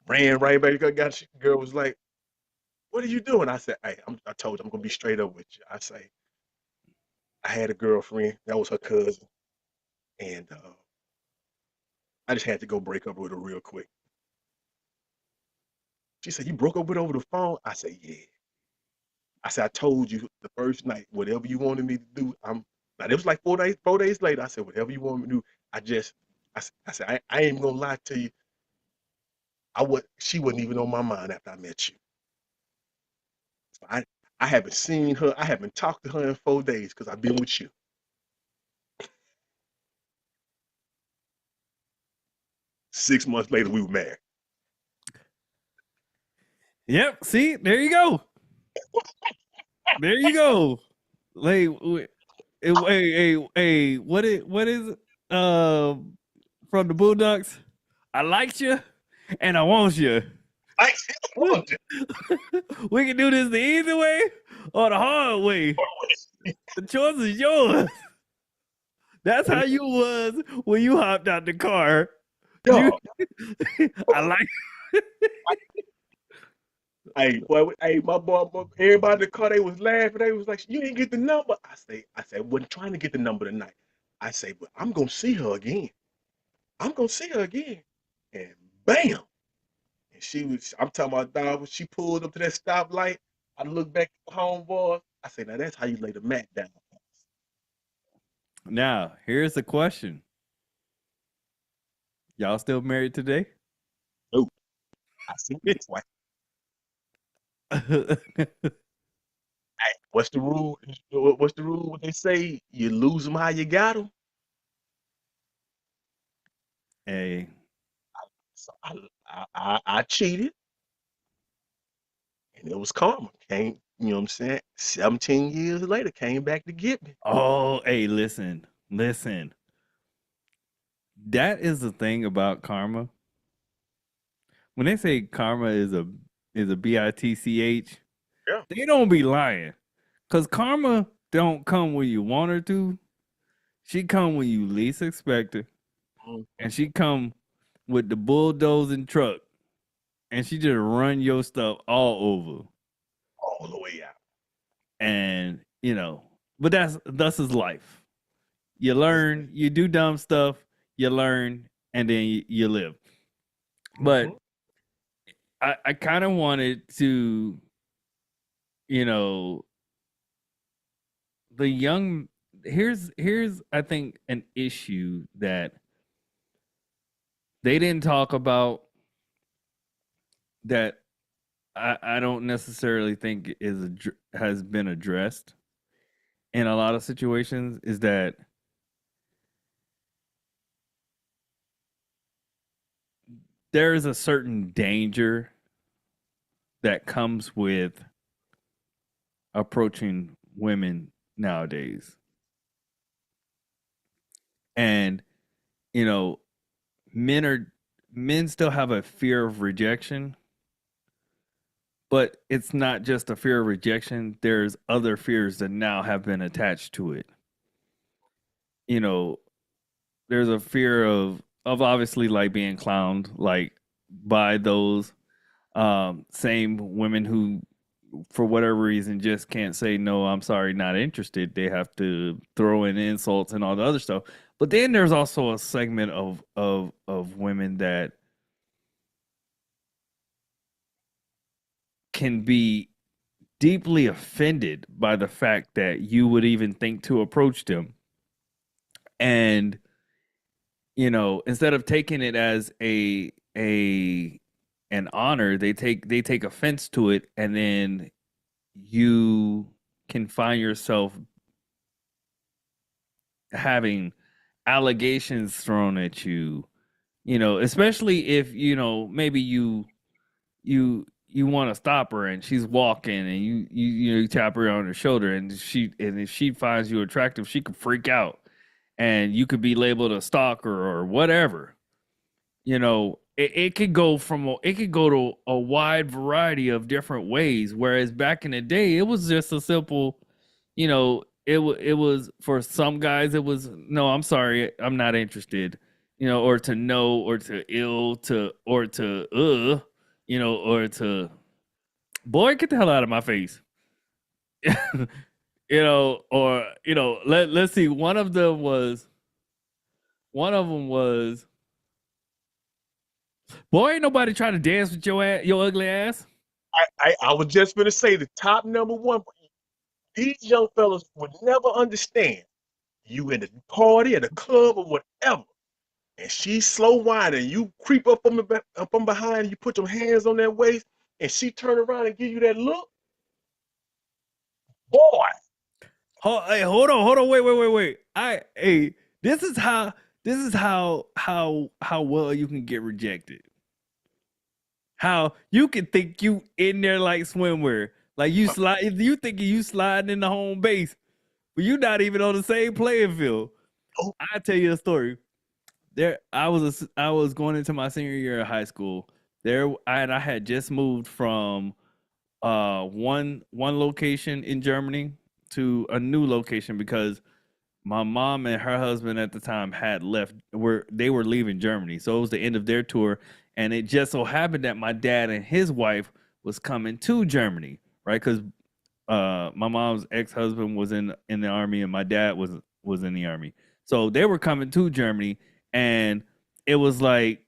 ran right back. Girl was like, "What are you doing?" I said, "Hey, I told you I'm gonna be straight up with you." I say, "I had a girlfriend. That was her cousin. And I just had to go break up with her real quick." She said, "You broke up with her over the phone?" I said, "Yeah." I said, "I told you the first night, whatever you wanted me to do, I'm." Now, it was like 4 days later. I said, "Whatever you want me to do." I just, I said, I ain't gonna lie to you. She wasn't even on my mind after I met you. So I haven't seen her. I haven't talked to her in 4 days because I've been with you. 6 months later, we were married. Yep. See, there you go. There you go. Like, hey, what is it? From the Bulldogs. I liked you, and I want you. I loved We can do this the easy way or the hard way. it. The choice is yours. That's how you was when you hopped out the car. You, Yeah. I like. Hey, boy, hey, my boy, everybody in the car, they was laughing. They was like, "You didn't get the number." I wasn't trying to get the number tonight. I say, "But I'm gonna see her again. I'm gonna see her again." And bam. And I'm talking about, dog, when she pulled up to that stoplight, I looked back at the homeboy. I say, "Now that's how you lay the mat down." Now, here's the question. Y'all still married today? Nope. I seen it twice. Hey, what's the rule? What's the rule? What they say? You lose them how you got them. Hey, So I cheated, and it was karma. Came, you know what I'm saying? 17 years later, came back to get me. oh, hey, listen. That is the thing about karma. When they say karma is a bitch, Yeah. they don't be lying. Cause karma don't come when you want her to. She come when you least expect her, and Mhm. she come with the bulldozing truck, and she just run your stuff all over. All the way out. And but that's his life. You Yeah. learn, you do dumb stuff, you learn, and then you live. But Hmm. I kind of wanted to, you know, the young here's I think an issue that they didn't talk about, that I don't necessarily think has been addressed in a lot of situations, is that there is a certain danger that comes with approaching women nowadays. And you know, men are men still have a fear of rejection, but it's not just a fear of rejection. There's other fears that now have been attached to it. You know, there's a fear of obviously like being clowned, like by those same women who for whatever reason just can't say no, I'm sorry, not interested. They have to throw in insults and all the other stuff. But then there's also a segment of women that can be deeply offended by the fact that you would even think to approach them. And instead of taking it as a an honor, they take offense to it, and then you can find yourself having allegations thrown at you, especially if maybe you want to stop her and she's walking, and you tap her on her shoulder, and if she finds you attractive, she could freak out, and you could be labeled a stalker or whatever. It could go it could go to a wide variety of different ways, whereas back in the day it was just a simple, it was, for some guys it was, no, I'm sorry, I'm not interested, or to no, or to ill, to or to or to, boy, get the hell out of my face. Or let's see, one of them was, boy, ain't nobody trying to dance with your ugly ass. I was just gonna say the top number one. These young fellas would never understand. You in the party at a club or whatever, and she's slow whining. You creep up up from behind. You put your hands on that waist, and she turn around and give you that look. Boy, Hey, hold on, wait. Hey, this is how well you can get rejected. How you can think you in there like swimwear, like you slide. If you thinking you sliding in the home base, but you not even on the same playing field. oh, I tell you a story. I was going into my senior year of high school. I had just moved from one location in Germany to a new location, because my mom and her husband at the time had left, they were leaving Germany. So it was the end of their tour, and it just so happened that my dad and his wife was coming to Germany, right? Cuz my mom's ex-husband was in the army, and my dad was in the army. So they were coming to Germany, and it was like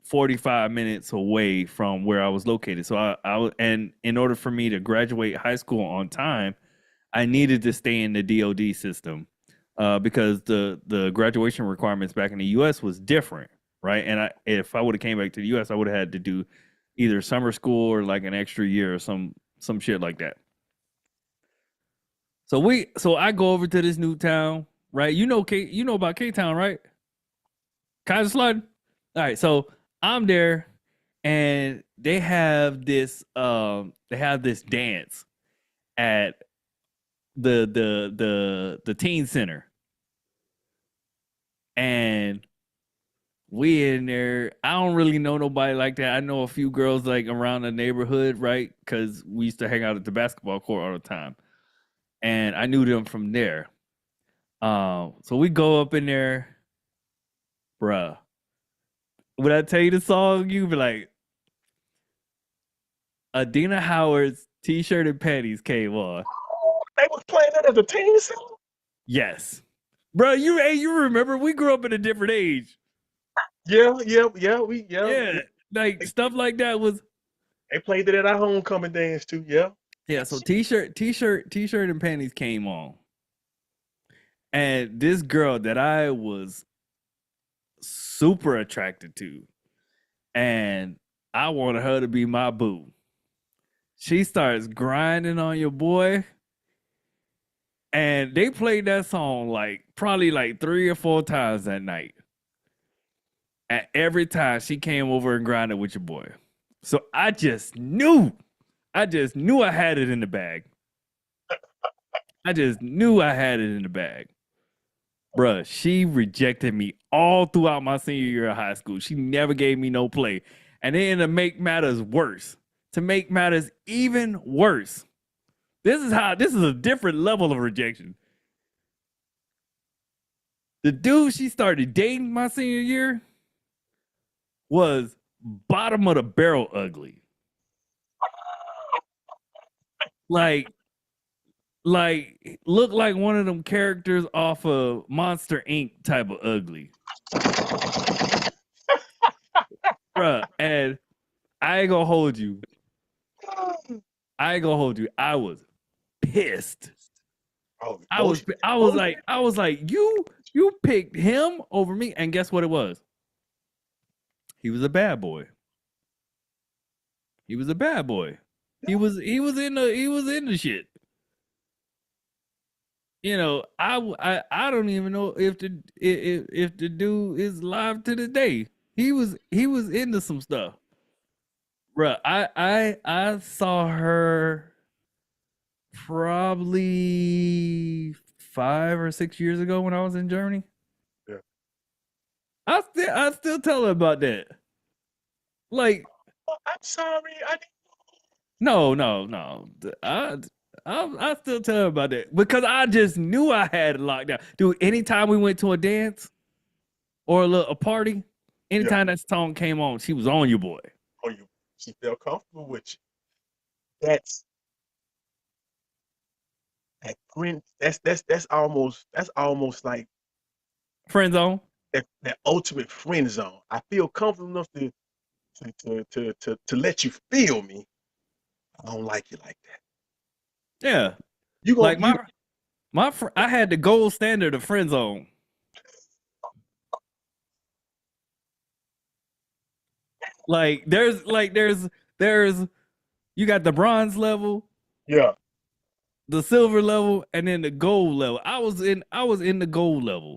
45 minutes away from where I was located. So and in order for me to graduate high school on time, I needed to stay in the DoD system. because the graduation requirements back in the U.S. was different, right? And if I would have came back to the U.S., I would have had to do either summer school or like an extra year or some shit like that. So I go over to this new town, right? You know about K Town, right? Kaiser Slide. All right, so I'm there, and they have this dance at the teen center, and we in there. I don't really know nobody like that. I know a few girls like around the neighborhood, right? Because we used to hang out at the basketball court all the time, and I knew them from there. So we go up in there, bruh. When I tell you the song, you be like, Adina Howard's T-shirt and panties came on. They was playing that as a teen song? Yes. Bro, you remember we grew up at a different age. Yeah. Like stuff like that was. They played it at our homecoming dance too. Yeah. Yeah. So T-shirt and panties came on, and this girl that I was super attracted to, and I wanted her to be my boo. She starts grinding on your boy, and they played that song like probably like 3 or 4 times that night. And every time she came over and grinded with your boy. So I just knew I had it in the bag. I just knew I had it in the bag. Bruh, she rejected me all throughout my senior year of high school. She never gave me no play. And then to make matters worse, to make matters even worse, this is a different level of rejection. The dude she started dating my senior year was bottom of the barrel ugly. Like looked like one of them characters off of Monster Inc. type of ugly. Bruh, and I ain't gonna hold you. I was pissed. I was like, you picked him over me, and guess what it was? He was a bad boy. He was a bad boy. He was in the shit. You know, I don't even know if the dude is alive to this day. He was into some stuff. Bruh, I saw her probably 5 or 6 years ago when I was in Germany. Yeah. I still tell her about that. Like, I'm sorry. no. I still tell her about that because I just knew I had it locked down. Dude, anytime we went to a dance or a party, anytime that song came on, she was on your boy. She felt comfortable with you. That's that friend. That's almost like Friend zone. That ultimate friend zone. I feel comfortable enough to let you feel me. I don't like you like that. Yeah. You gonna like my I had the gold standard of friend zone. There's you got the bronze level, the silver level, and then the gold level. I was in the gold level.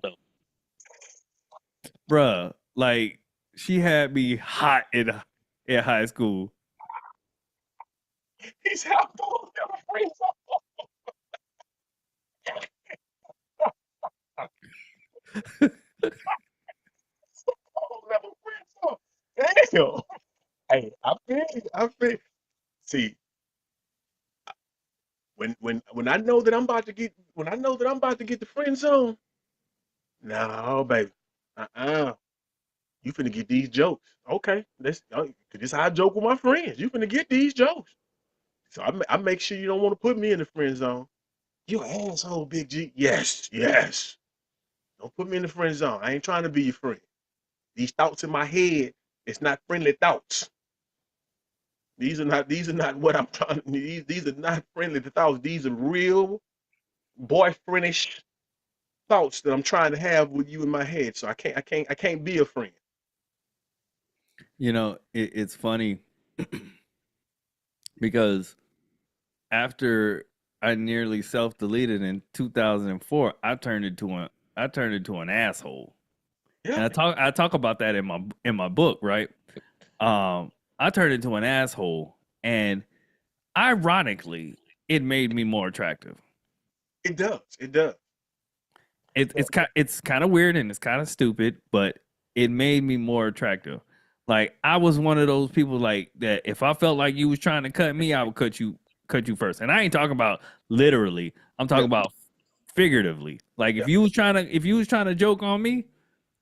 Bruh, like she had me hot in high school. He's how gold level friend zone. Gold level friend zone. Damn. Hey, I feel. See, when I know that I'm about to get the friend zone, no, baby, you finna get these jokes. Okay, this how I joke with my friends. You finna get these jokes. So I make sure you don't want to put me in the friend zone. You an asshole, Big G. Yes. Don't put me in the friend zone. I ain't trying to be your friend. These thoughts in my head, it's not friendly thoughts. These are not what I'm trying to. These are not friendly thoughts. These are real boyfriendish thoughts that I'm trying to have with you in my head. So I can't be a friend. You know, it's funny because after I nearly self-deleted in 2004, I turned into an asshole. Yeah, And I talk about that in my book, right? I turned into an asshole, and ironically, it made me more attractive. it does. It does. It's kind of weird and it's kind of stupid, but it made me more attractive. Like I was one of those people like that. If I felt like you was trying to cut me, I would cut you first. And I ain't talking about literally. I'm Yeah, talking about figuratively. Like yeah. if you was trying to joke on me,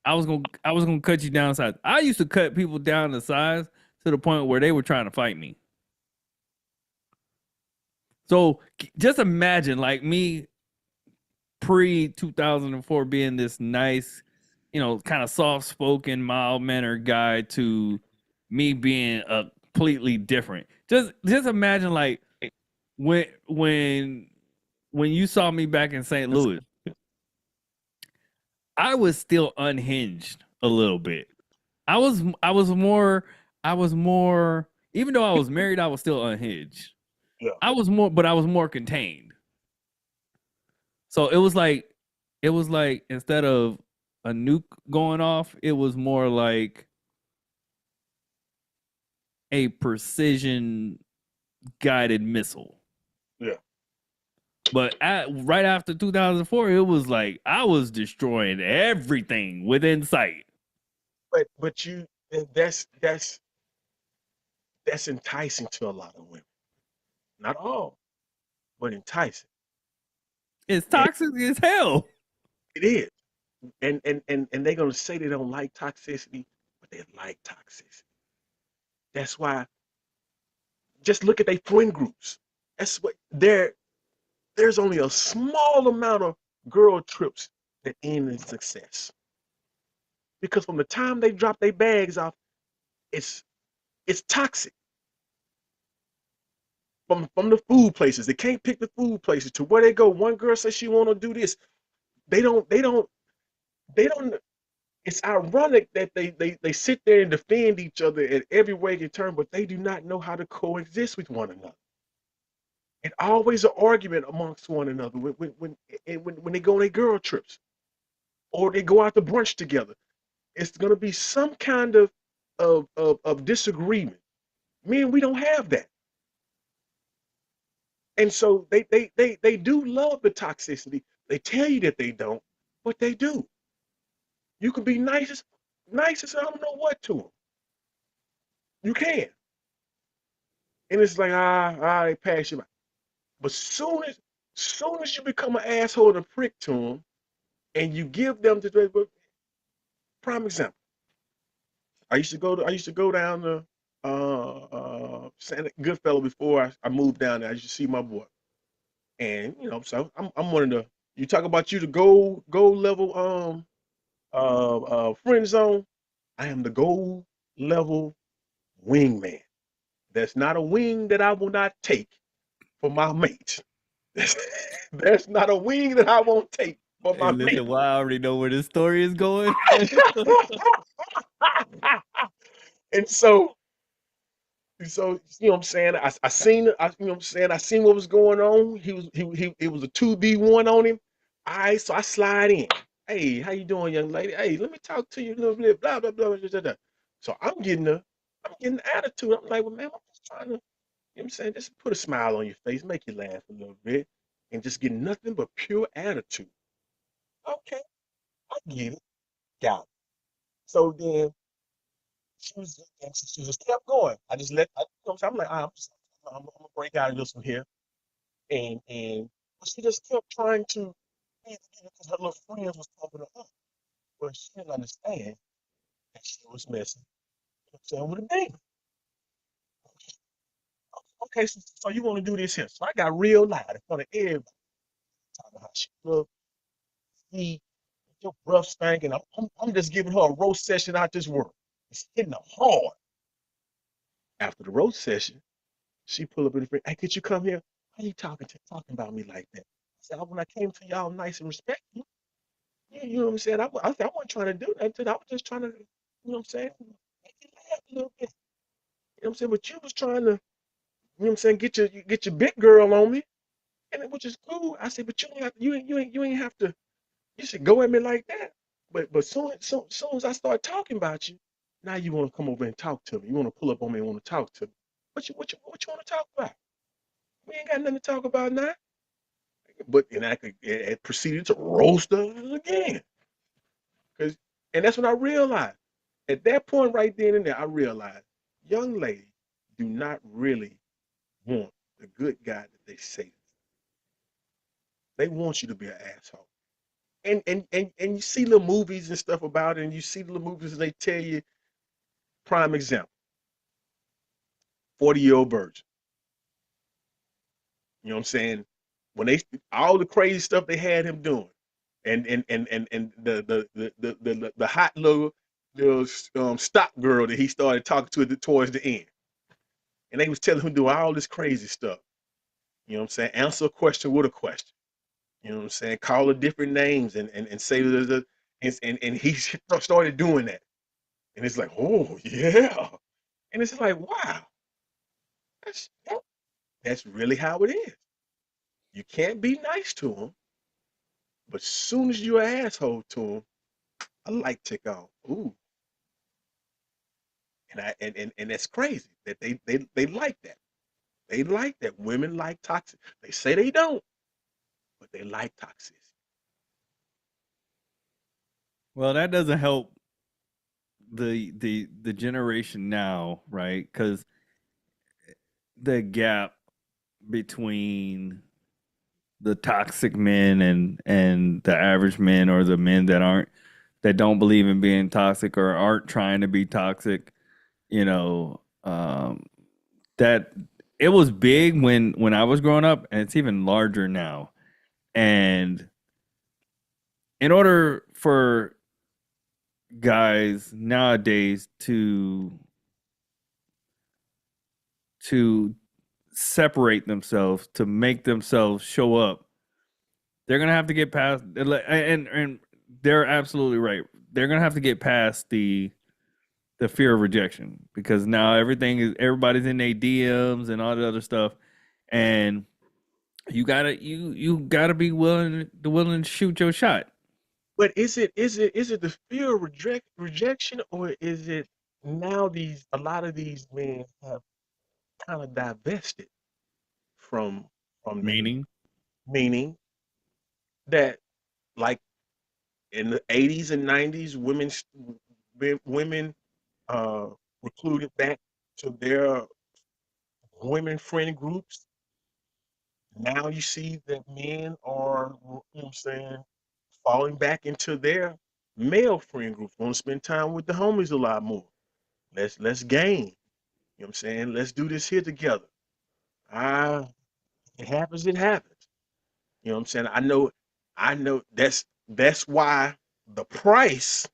I was gonna cut you down to size. I used to cut people down to size to the point where they were trying to fight me. So just imagine like me pre 2004 being this nice, you know, kind of soft spoken, mild mannered guy to me being a completely different. Just imagine like when when when you saw me back in St. Louis, I was still unhinged a little bit. I was more even though I was married, I was still unhinged. Yeah. I was more contained. So it was like instead of a nuke going off, it was more like a precision guided missile. Yeah. But right after 2004, it was like I was destroying everything within sight. But you that's enticing to a lot of women. Not all, but enticing. It's And toxic as hell. it is. And they're gonna say they don't like toxicity, but they like toxicity. That's why just look at their friend groups. That's what there's only a small amount of girl trips that end in success. Because from the time they drop their bags off, it's it's toxic. From the food places. They can't pick the food places to where they go. One girl says she wanna do this. They don't it's ironic that they sit there and defend each other in every way they turn, but they do not know how to coexist with one another. And always an argument amongst one another when they go on their girl trips or they go out to brunch together. It's gonna be some kind of disagreement. Men, we don't have that. And so they do love the toxicity. They tell you that they don't, but they do. You could be nicest I don't know what to them. You can. And it's like, they pass you by. But soon as you become an asshole and a prick to them, and you give them the prime example. I used to go down to Santa Goodfellow before I moved down there. I used to see my boy, and so I'm one of the. You talk about you the gold level friend zone. I am the gold level wingman. There's not a wing that I will not take for my mate. There's not a wing that I won't take for Hey, my mate. listen, well, I already know where this story is going. And so you know what I'm saying? I seen it, you know what I'm saying? I seen what was going on. He it was a 2B1 on him. All right, so I slide in. Hey, how you doing, young lady? Hey, let me talk to you a little bit, blah, blah, blah, blah, blah, blah. So I'm getting the attitude. I'm like, well, man, I'm just trying to, you know what I'm saying? Just put a smile on your face, make you laugh a little bit, and just get nothing but pure attitude. Okay, I get it. Got it. So then she just kept going. I'm like, I'm gonna break out of this one here, and she just kept trying to because her little friends was talking to her, but she didn't understand that she was messing. You know what I'm saying with a baby. Okay, so you want to do this here? So I got real loud in front of everybody, talking about how she looked, see, your breath stank, and I'm just giving her a roast session out this world. It's hitting her hard. After the roast session, she pull up in the front. Hey, could you come here? Why are you talking about me like that? I said, when I came to y'all nice and respectful. You know what I'm saying? I wasn't trying to do that. I was just trying to, you know what I'm saying, make you laugh a little bit. You know what I'm saying? But you was trying to, you know what I'm saying, get your big girl on me, which is cool. I said, but you ain't have to. You should go at me like that. But soon as I start talking about you, now you want to come over and talk to me. You want to pull up on me and want to talk to me. What you want to talk about? We ain't got nothing to talk about now. But and it proceeded to roast us again. Cause and that's when I realized. At that point right then and there, I realized young ladies do not really want the good guy that they say. They want you to be an asshole. And you see little movies and stuff about it, and you see the little movies and they tell you, prime example, 40-year-old virgin. You know what I'm saying? When they all the crazy stuff they had him doing, and the hot little stock girl that he started talking to towards the end, and they was telling him to do all this crazy stuff. You know what I'm saying? Answer a question with a question. You know what I'm saying? Call her different names and say and he started doing that. And it's like, oh yeah. And it's like, wow, that's that's really how it is. You can't be nice to them, but as soon as you're an asshole to them, a light tick on. Ooh, and that's crazy that they like that. They like that. Women like toxic. They say they don't, but they like toxicity. Well, that doesn't help the generation now, right? Because the gap between the toxic men and the average men, or the men that don't believe in being toxic or aren't trying to be toxic, you know, that it was big when I was growing up, and it's even larger now. And in order for guys nowadays to separate themselves, to make themselves show up, they're gonna have to get past, and they're absolutely right. They're gonna have to get past the fear of rejection, because now everybody's in their DMs and all the other stuff, and you gotta be willing to shoot your shot. But is it the fear of rejection, or is it now these a lot of these men have kind of divested from that, Meaning, meaning that, like, in the 80s and 90s, women uh recruited back to their women friend groups. Now you see that men are, you know what I'm saying, falling back into their male friend groups, want to spend time with the homies a lot more. Let's game. You know what I'm saying? Let's do this here together. Ah, it happens, it happens. You know what I'm saying? I know that's why the price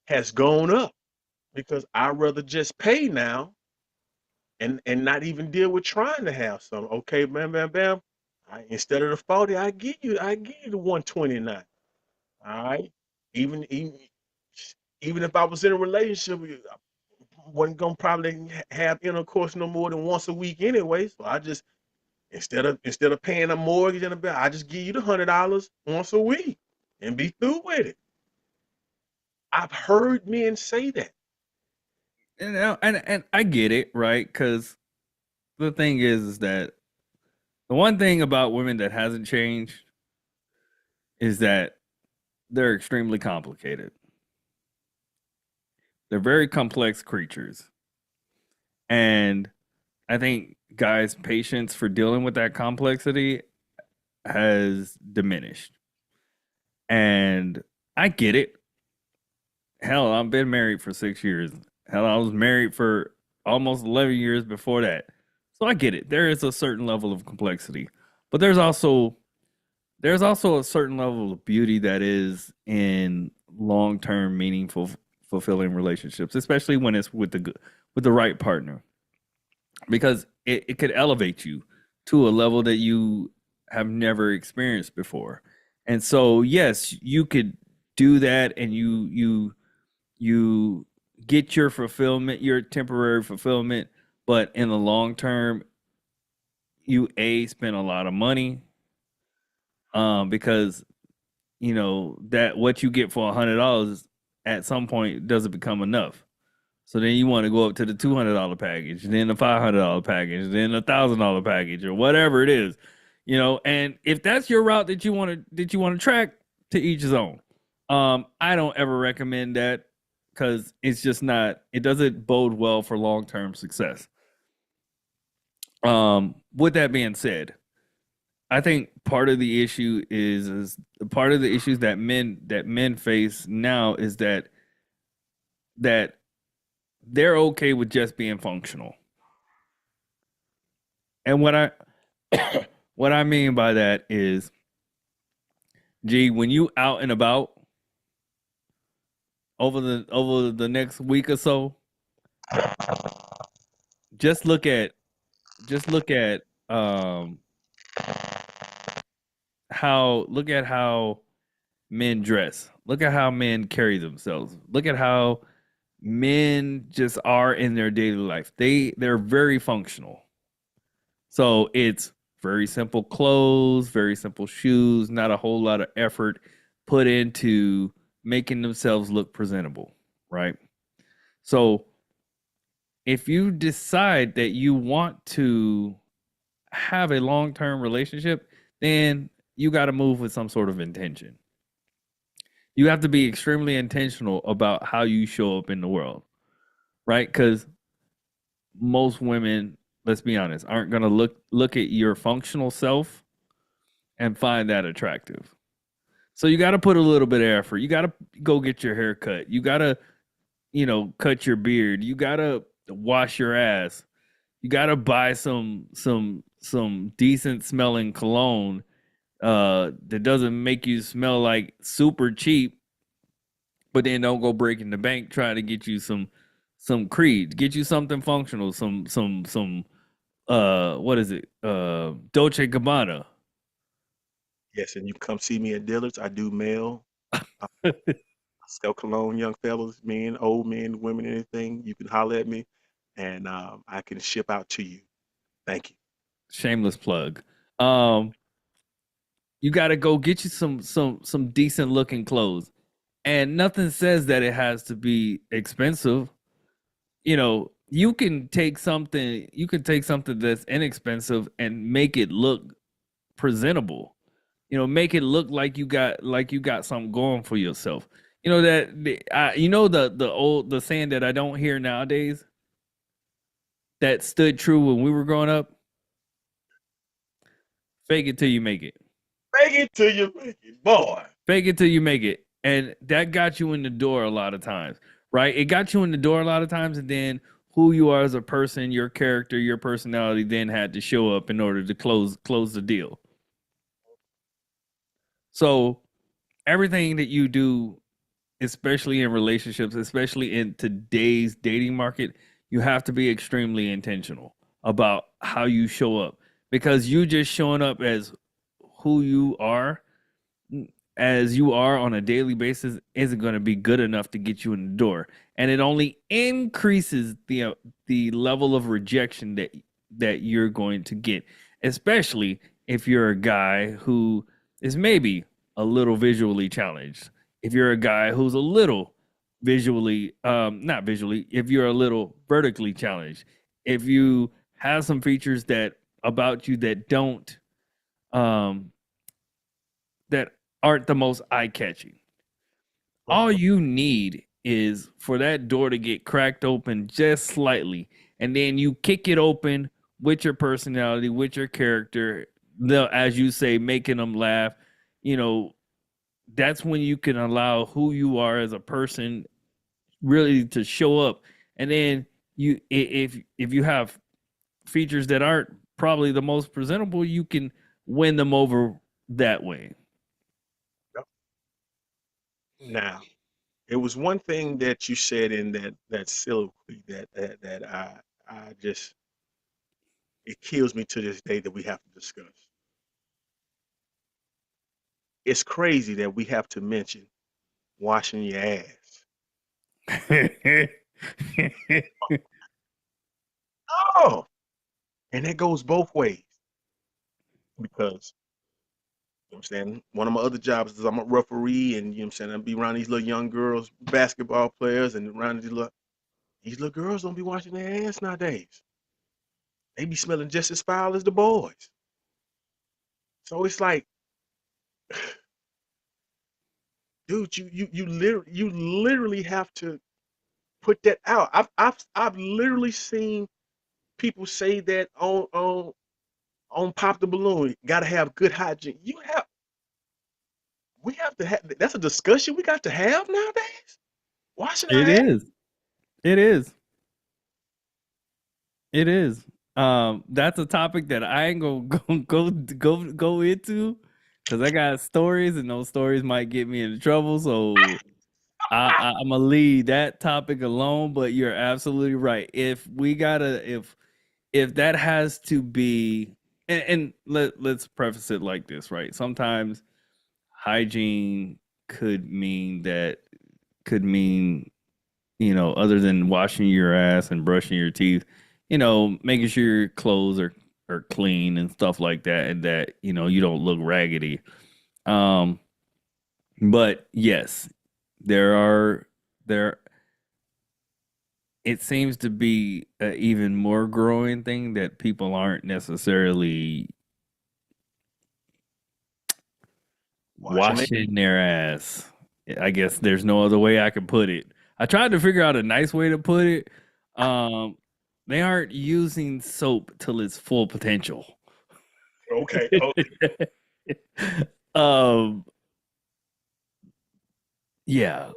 has gone up, because I'd rather just pay now and not even deal with trying to have some. Okay, bam, bam, bam. Instead of the 40, I give you the 129. All right. Even if I was in a relationship, I wasn't gonna probably have intercourse no more than once a week anyway. So I just, instead of paying a mortgage and a bill, I just give you the $100 once a week and be through with it. I've heard men say that. and I get it, right? Because the thing is that the one thing about women that hasn't changed is that they're extremely complicated. They're very complex creatures. And I think guys' patience for dealing with that complexity has diminished. And I get it. Hell, I've been married for 6 years. Hell, I was married for almost 11 years before that. So I get it. There is a certain level of complexity. But there's also a certain level of beauty that is in long-term, meaningful, fulfilling relationships, especially when it's with the right partner, because it could elevate you to a level that you have never experienced before. And so, yes, you could do that and you get your fulfillment, your temporary fulfillment, but in the long term, you spend a lot of money, because that what you get for $100 at some point doesn't become enough. So then you want to go up to the $200 package, then the $500 package, then the $1,000 package, or whatever it is, And if that's your route that you want to track, to each his own. I don't ever recommend that because it's just not. It doesn't bode well for long term success. With that being said, I think part of the issue is part of the issues that men face now is that they're okay with just being functional. And what I mean by that is, when you out and about over the next week or so, just look at um how men dress. Look at how men carry themselves. Look at how men just are in their daily life. They're very functional. So it's very simple clothes, very simple shoes, not a whole lot of effort put into making themselves look presentable, right? So if you decide that you want to have a long-term relationship, then you got to move with some sort of intention. You have to be extremely intentional about how you show up in the world, right? Because most women, let's be honest, aren't going to look at your functional self and find that attractive. So you got to put a little bit of effort. You got to go get your hair cut. You got to, cut your beard. You got to wash your ass. You got to buy some decent smelling cologne that doesn't make you smell like super cheap, but then don't go breaking the bank trying to get you some Creed. Get you something functional, some what is it? Dolce Gabbana. Yes, and you come see me at Dillard's. I do mail. I sell cologne, young fellas, men, old men, women, anything. You can holler at me, and I can ship out to you. Thank you. Shameless plug. Um, you got to go get you some decent looking clothes, and nothing says that it has to be expensive. You can take something that's inexpensive and make it look presentable. Make it look like you got something going for yourself. The saying that I don't hear nowadays that stood true when we were growing up. Fake it till you make it. Make it till you make it, boy. Fake it till you make it. And that got you in the door a lot of times, right? It got you in the door a lot of times, and then who you are as a person, your character, your personality then had to show up in order to close the deal. So everything that you do, especially in relationships, especially in today's dating market, you have to be extremely intentional about how you show up, because you just showing up who you are as you are on a daily basis isn't going to be good enough to get you in the door, and it only increases the level of rejection that you're going to get, especially if you're a guy who is maybe a little visually challenged. If you're a guy who's a little visually not visually, if you're a little vertically challenged, if you have some features that about you that don't um that aren't the most eye-catching. All you need is for that door to get cracked open just slightly, and then you kick it open with your personality, with your character, as you say, making them laugh. You know, that's when you can allow who you are as a person really to show up. And then if you have features that aren't probably the most presentable, you can win them over that way. Yep. Now, it was one thing that you said in that soliloquy that I just it kills me to this day that we have to discuss. It's crazy that we have to mention washing your ass. Oh, and that goes both ways because you know what I'm saying one of my other jobs is I'm a referee, and you know what I'm saying I be around these little young girls, basketball players, and around these little girls don't be washing their ass nowadays. They be smelling just as foul as the boys. So it's like, dude, you literally have to put that out. I've literally seen people say that on Pop the Balloon. Got to have good hygiene. We have to have. That's a discussion we got to have nowadays. Washing our It ass. is. It is. It is. That's a topic that I ain't gonna go into because I got stories, and those stories might get me into trouble. So I'm gonna leave that topic alone. But you're absolutely right. If that has to be, and let's preface it like this, right? Sometimes hygiene could mean, other than washing your ass and brushing your teeth, making sure your clothes are clean and stuff like that, and that, you don't look raggedy. Um, but yes, there, it seems to be an even more growing thing that people aren't necessarily Washing their. washing their ass. I guess there's no other way I could put it. I tried to figure out a nice way to put it. Um, they aren't using soap till its full potential. Okay. Oh, um, yeah,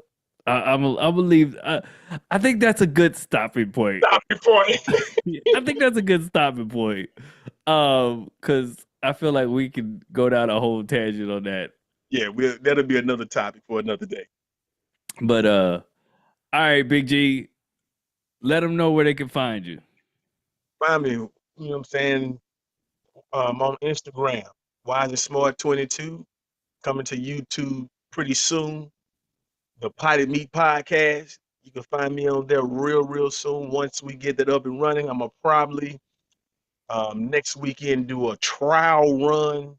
I believe. I think that's a good stopping point. stop before it. I think that's a good stopping point. Because I feel like we could go down a whole tangent on that. Yeah, that'll be another topic for another day. But all right, Big G, let them know where they can find you. Find me, you know what I'm saying, on Instagram, Wise and Smart 22, coming to YouTube pretty soon. The Potty Meat Podcast. You can find me on there real soon. Once we get that up and running, I'm gonna probably next weekend do a trial run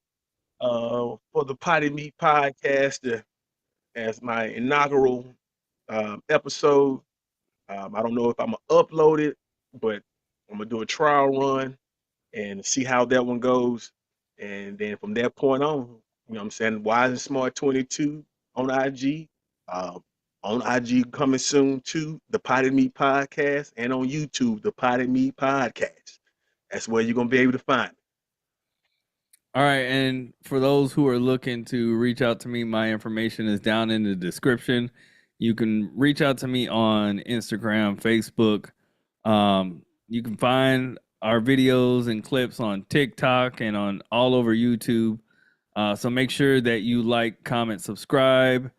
for the Potty Meat Podcast as my inaugural episode. I don't know if I'm gonna upload it, but I'm gonna do a trial run and see how that one goes. And then from that point on, you know what I'm saying, Wise and Smart 22 on IG. Uh, on IG coming soon too, the Potty Meat Podcast, and on YouTube, the Potty Meat Podcast. That's where you're gonna be able to find it. All right, and for those who are looking to reach out to me, my information is down in the description. You can reach out to me on Instagram, Facebook. You can find our videos and clips on TikTok and on all over YouTube. So make sure that you like, comment, subscribe,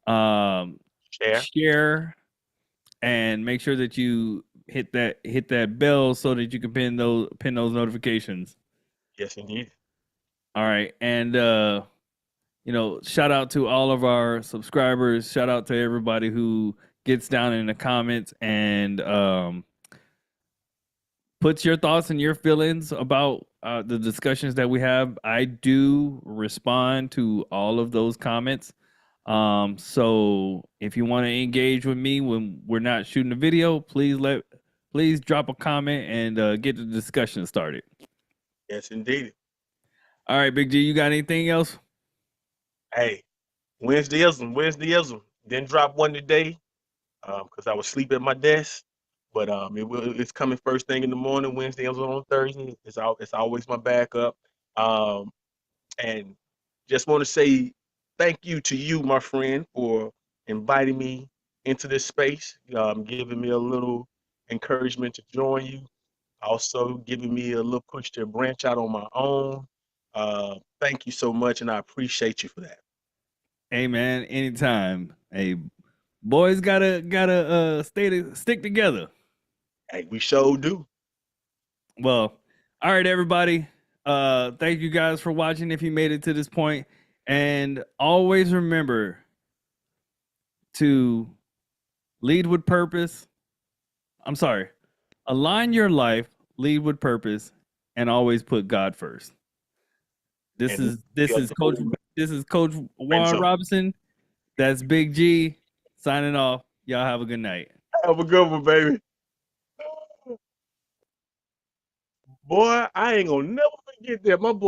Share. share, and make sure that you hit that bell so that you can pin those notifications. Yes, indeed. All right, and shout out to all of our subscribers. Shout out to everybody who gets down in the comments and puts your thoughts and your feelings about the discussions that we have. I do respond to all of those comments. So if you want to engage with me when we're not shooting a video, please drop a comment and get the discussion started. Yes, indeed. All right, Big G, you got anything else? Hey, Wednesdayism. Didn't drop one today because I was asleep at my desk. But it's coming first thing in the morning. Wednesday on Thursday. It's always my backup. Um, and just want to say thank you to you, my friend, for inviting me into this space, giving me a little encouragement to join you, also giving me a little push to branch out on my own. Thank you so much, and I appreciate you for that. Hey man, anytime. Hey, boys gotta stick together. Hey, we sure do. Well, all right, everybody. Thank you guys for watching if you made it to this point. And always remember, to lead with purpose. I'm sorry. Align your life, lead with purpose, and always put God first. This And is Coach Juan so Robinson. That's Big G signing off. Y'all have a good night. have a good one, baby. Boy, I ain't gonna never forget that. My boy